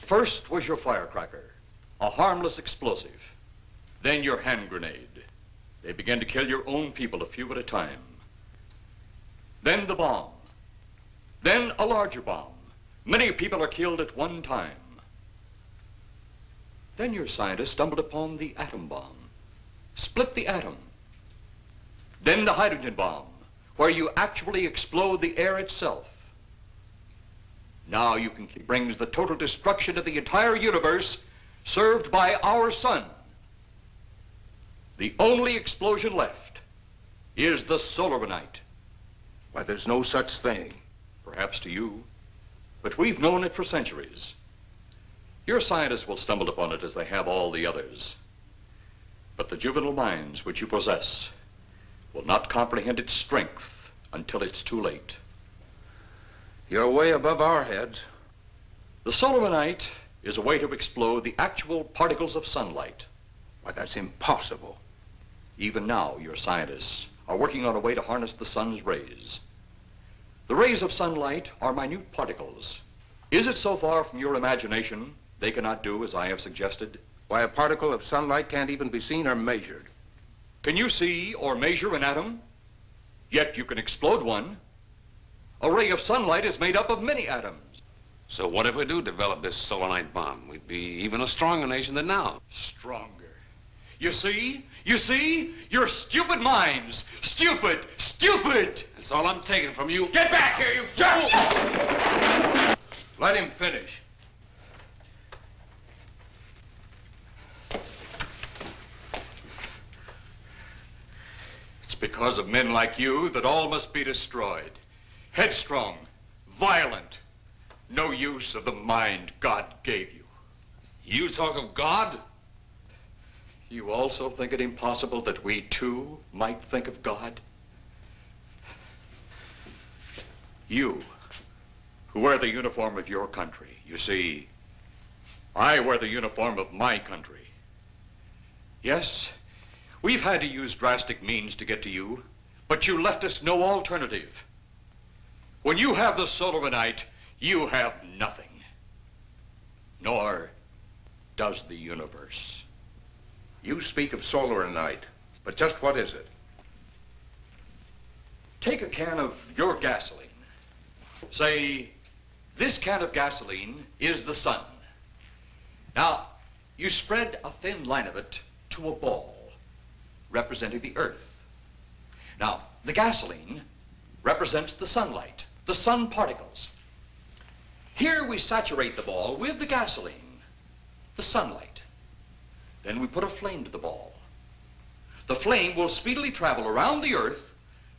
First was your firecracker, a harmless explosive. Then your hand grenade. They began to kill your own people a few at a time. Then the bomb. Then a larger bomb. Many people are killed at one time. Then your scientists stumbled upon the atom bomb. split the atom. Then the hydrogen bomb, where you actually explode the air itself. Now you can brings the total destruction of the entire universe served by our sun. The only explosion left is the solarite. Why, there's no such thing. Perhaps to you, but we've known it for centuries. Your scientists will stumble upon it as they have all the others. But the juvenile minds which you possess will not comprehend its strength until it's too late. You're way above our heads. The solarite is a way to explode the actual particles of sunlight. Why, that's impossible. Even now, your scientists are working on a way to harness the sun's rays. The rays of sunlight are minute particles. Is it so far from your imagination they cannot do as I have suggested? Why, a particle of sunlight can't even be seen or measured. Can you see or measure an atom? Yet you can explode one. A ray of sunlight is made up of many atoms. So what if we do develop this solarite bomb? We'd be even a stronger nation than now. Stronger. You see? You see? Your stupid minds. Stupid! Stupid! That's all I'm taking from you. Get back here, you jerk! Let him finish. It's because of men like you that all must be destroyed. Headstrong, violent, no use of the mind God gave you. You talk of God? You also think it impossible that we too might think of God? You, who wear the uniform of your country. You see, I wear the uniform of my country. Yes, we've had to use drastic means to get to you, but you left us no alternative. When you have the solarite, you have nothing. Nor does the universe. You speak of solarite, but just what is it? Take a can of your gasoline. Say, this can of gasoline is the sun. Now, you spread a thin line of it to a ball, representing the earth. Now, the gasoline represents the sunlight, the sun particles. Here we saturate the ball with the gasoline, the sunlight. Then we put a flame to the ball. The flame will speedily travel around the earth,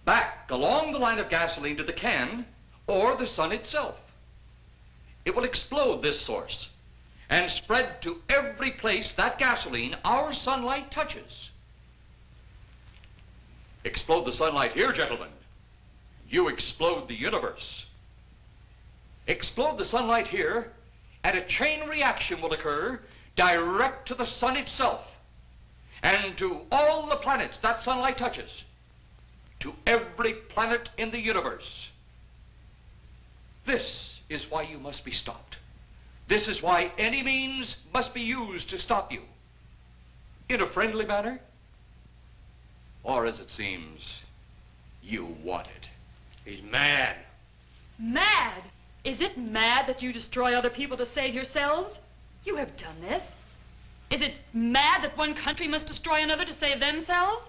back along the line of gasoline to the can, or the sun itself. It will explode this source and spread to every place that gasoline, our sunlight, touches. Explode the sunlight here, gentlemen. You explode the universe. Explode the sunlight here, and a chain reaction will occur direct to the sun itself and to all the planets that sunlight touches, to every planet in the universe. This is why you must be stopped. This is why any means must be used to stop you. In a friendly manner, or as it seems, you want it. He's mad. Mad? Is it mad that you destroy other people to save yourselves? You have done this. Is it mad that one country must destroy another to save themselves?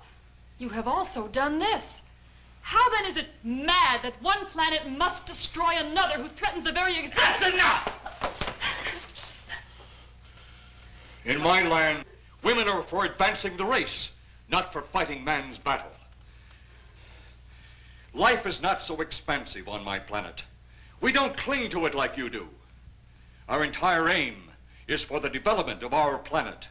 You have also done this. How then is it mad that one planet must destroy another who threatens the very existence? That's enough! In my land, women are for advancing the race, not for fighting man's battle. Life is not so expansive on my planet. We don't cling to it like you do. Our entire aim is for the development of our planet.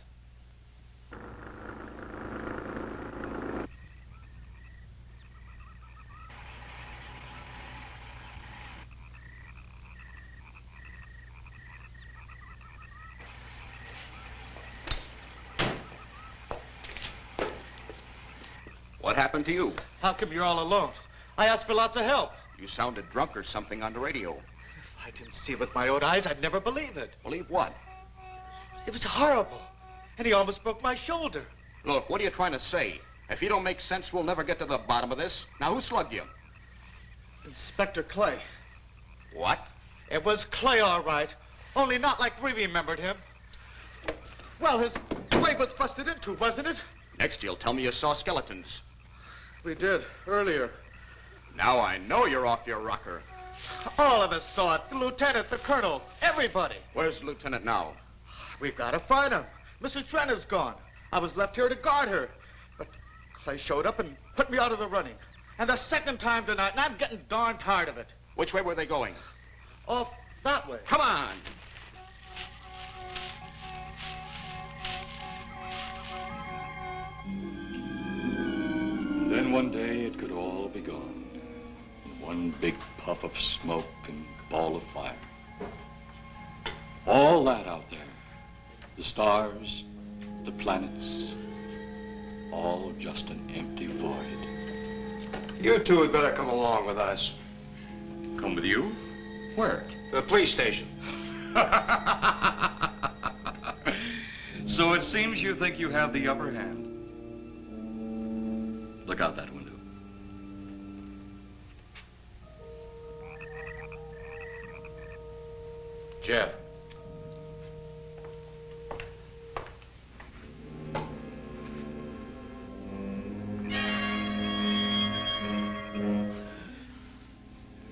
What happened to you? How come you're all alone? I asked for lots of help. You sounded drunk or something on the radio. If I didn't see it with my own eyes, I'd never believe it. Believe what? It was horrible. And he almost broke my shoulder. Look, what are you trying to say? If you don't make sense, we'll never get to the bottom of this. Now, who slugged you? Inspector Clay. What? It was Clay, all right. Only not like we remembered him. Well, his way was busted into, wasn't it? Next, you'll tell me you saw skeletons. We did, earlier. Now I know you're off your rocker. All of us saw it. The lieutenant, the colonel, everybody. Where's the lieutenant now? We've got to find him. Mrs. Trent is gone. I was left here to guard her. But Clay showed up and put me out of the running. And the second time tonight, and I'm getting darn tired of it. Which way were they going? Off that way. Come on. And then one day it could all be gone. In one big puff of smoke and ball of fire. All that out there. The stars, the planets, all just an empty void. You two had better come along with us. Come with you? Where? The police station. So it seems you think you have the upper hand. Look out that window. Jeff.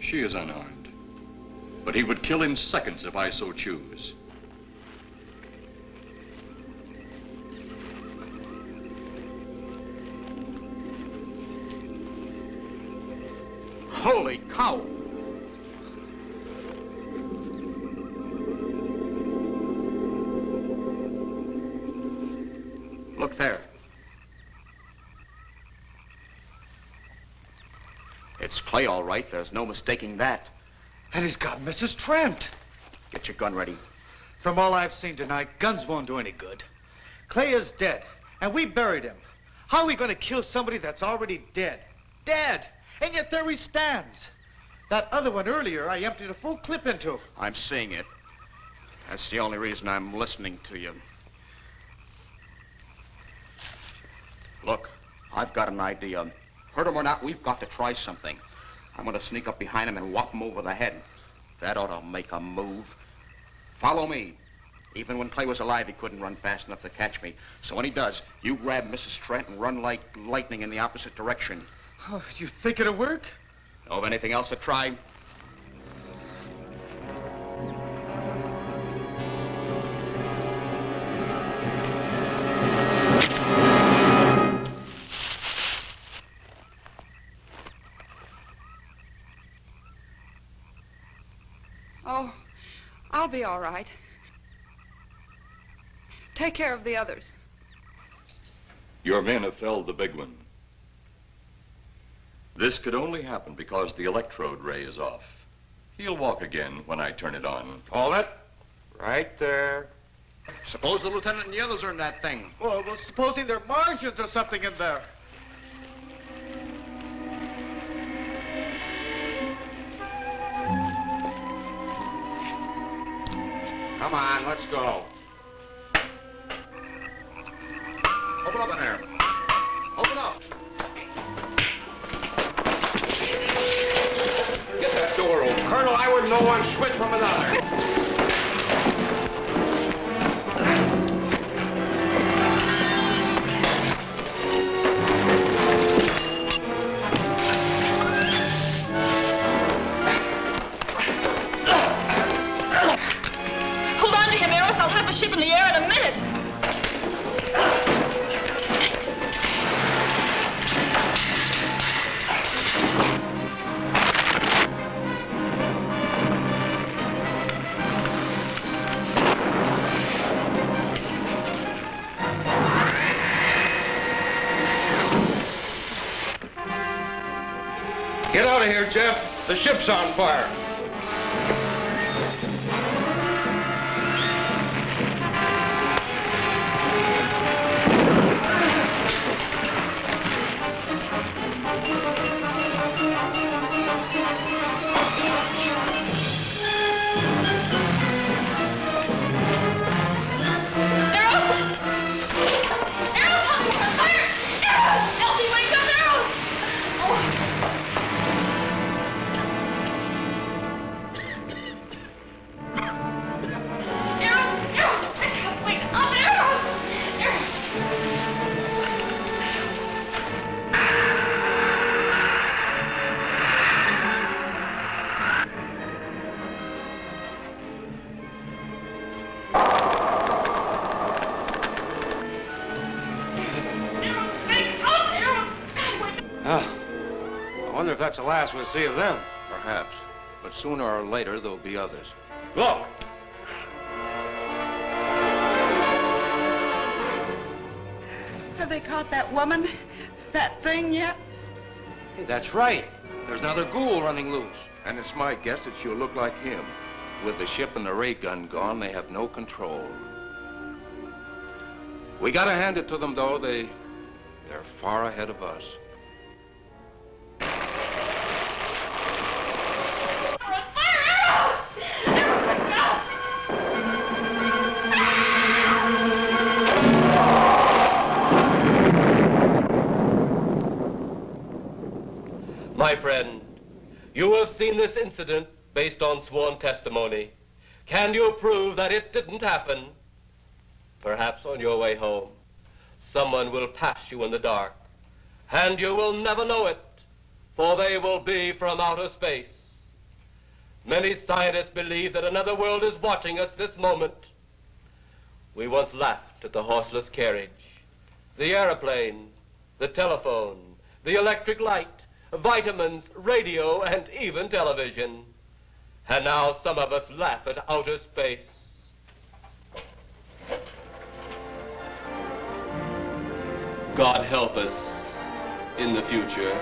She is unarmed, but he would kill in seconds if I so choose. Holy cow! Look there. It's Clay, all right. There's no mistaking that. And he's got Mrs. Trent. Get your gun ready. From all I've seen tonight, guns won't do any good. Clay is dead, and we buried him. How are we going to kill somebody that's already dead? Dead! And yet there he stands. That other one earlier, I emptied a full clip into. I'm seeing it. That's the only reason I'm listening to you. Look, I've got an idea. Hurt him or not, we've got to try something. I'm going to sneak up behind him and whop him over the head. That ought to make a move. Follow me. Even when Clay was alive, he couldn't run fast enough to catch me. So when he does, you grab Mrs. Trent and run like lightning in the opposite direction. Oh, you think it'll work? Know of anything else to try? Oh, I'll be all right. Take care of the others. Your men have felled the big one. This could only happen because the electrode ray is off. He'll walk again when I turn it on. Hold it. Right there. Suppose the lieutenant and the others are in that thing. Well, supposing there are Martians or something in there. Come on, let's go. Open up in there. Open up. Get that door open. Colonel, I wouldn't know one switch from another. Hold on to him, Eros. I'll have the ship in the air in a minute. Get out of here, Jeff. The ship's on fire. Wonder if that's the last we'll see of them. Perhaps. But sooner or later, there'll be others. Look! Have they caught that woman? That thing yet? Hey, that's right. There's another ghoul running loose. And it's my guess that she'll look like him. With the ship and the ray gun gone, they have no control. We gotta hand it to them, though. They're far ahead of us. My friend, you have seen this incident based on sworn testimony. Can you prove that it didn't happen? Perhaps on your way home, someone will pass you in the dark, and you will never know it, for they will be from outer space. Many scientists believe that another world is watching us this moment. We once laughed at the horseless carriage, the airplane, the telephone, the electric light, vitamins, radio, and even television. And now some of us laugh at outer space. God help us in the future.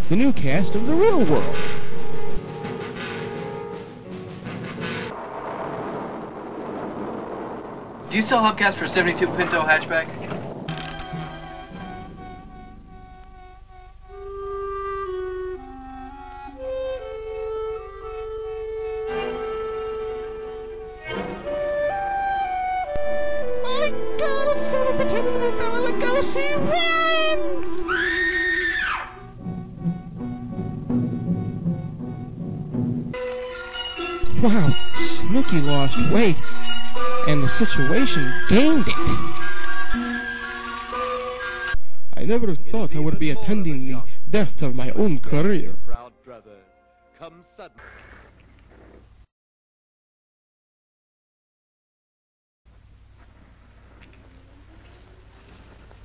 The new cast of The Real World. Do you sell hubcaps for 72 Pinto hatchback? My God, it's so pretending to be Bela Lugosi. Run! Wow, Snooky lost weight, and the situation gained it. I never thought I would be attending the death of my own career. Proud brother, come suddenly.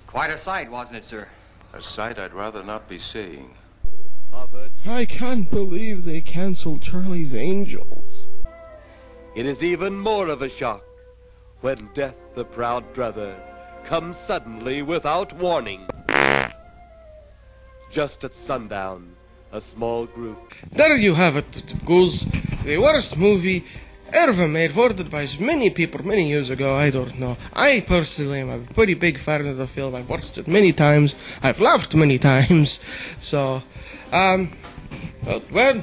Quite a sight, wasn't it, sir? A sight I'd rather not be seeing. I can't believe they canceled Charlie's Angels. It is even more of a shock when death, the proud brother, comes suddenly without warning. Just at sundown, a small group. There you have it, Goose. The worst movie ever made, voted by many people many years ago. I don't know. I personally am a pretty big fan of the film. I've watched it many times. I've laughed many times. So, well,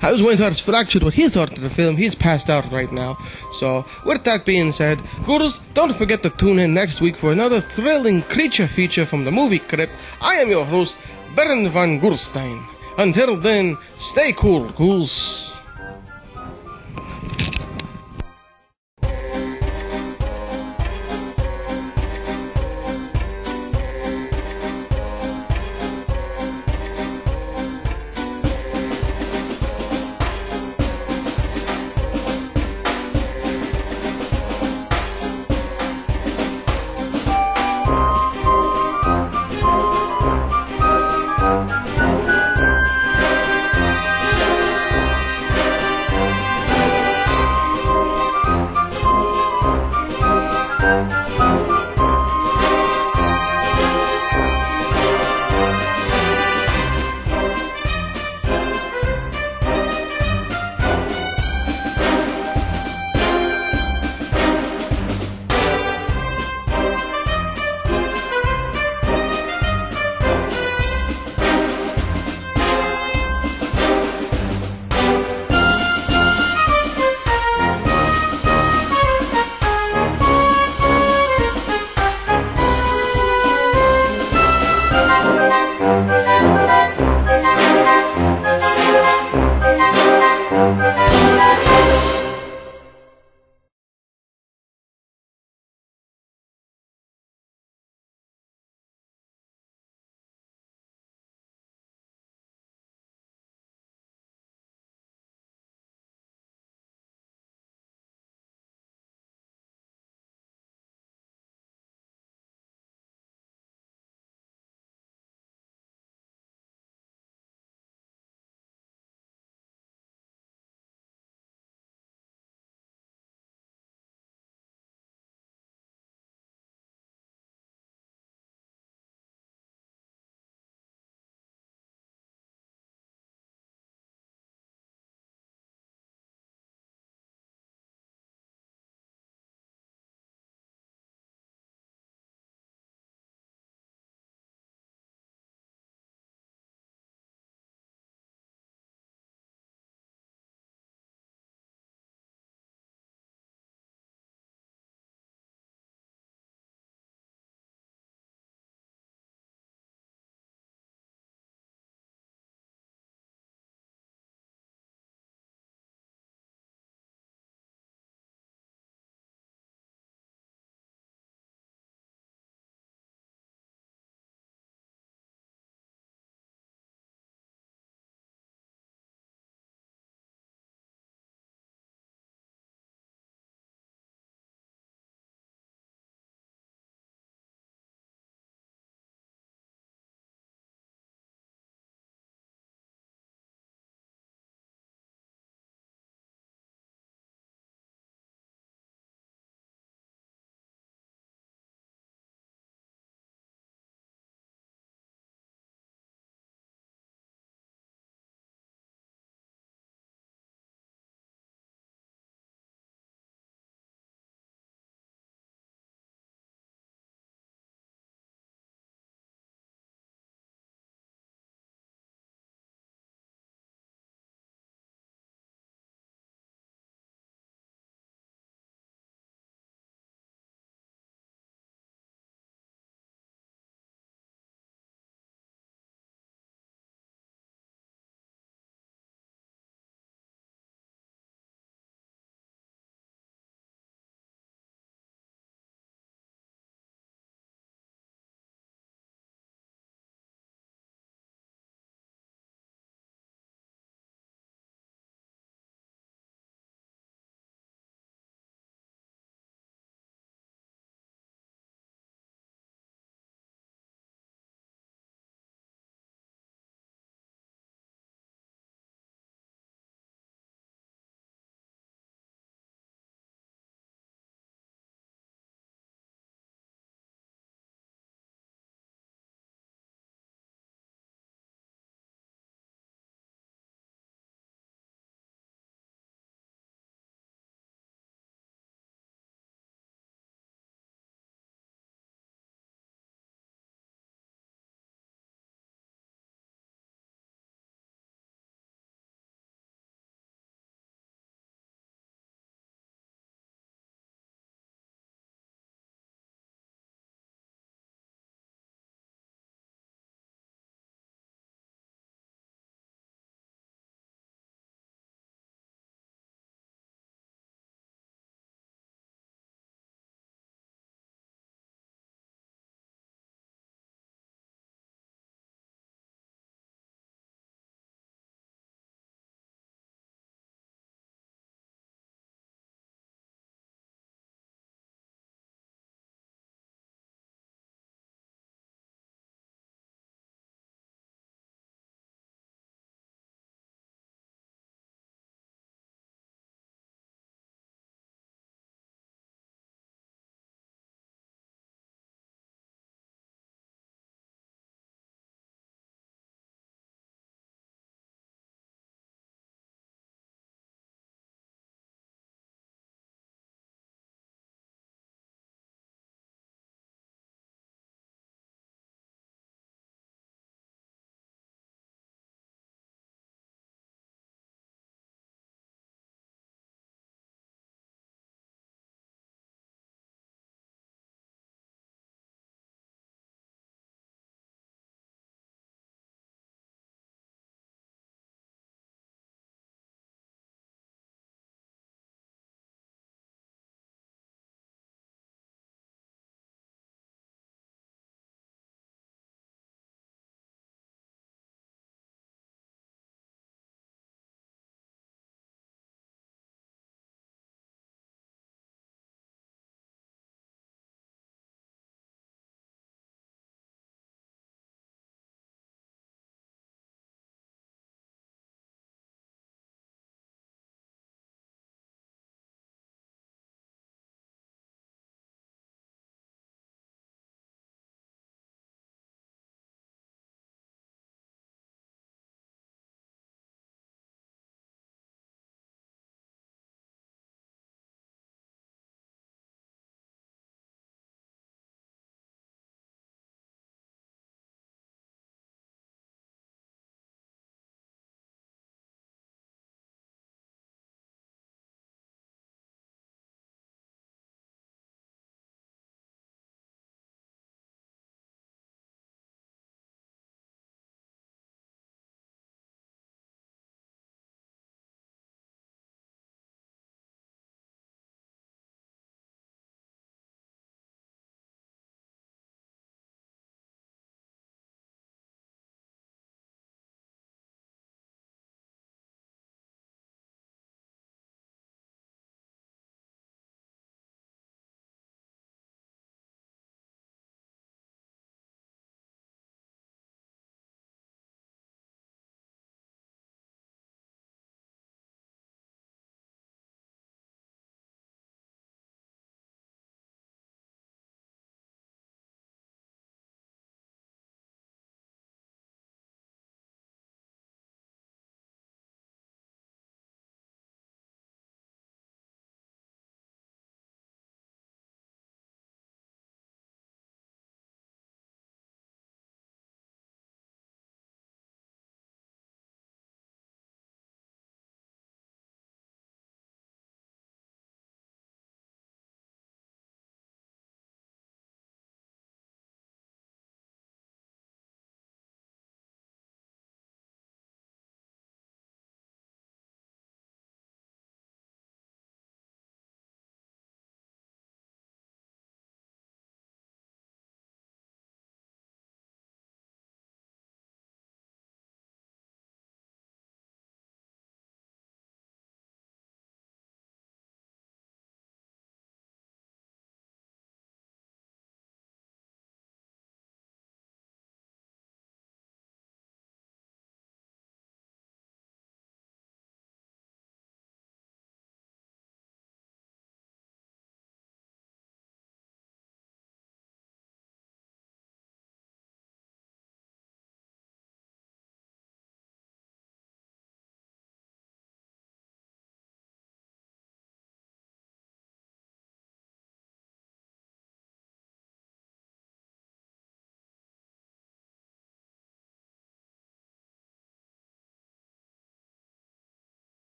House Winter's fractured what he thought of the film. He's passed out right now. So, with that being said, Gurus, don't forget to tune in next week for another thrilling creature feature from the movie Crypt. I am your host, Baron van Ghoulstein. Until then, stay cool, ghouls.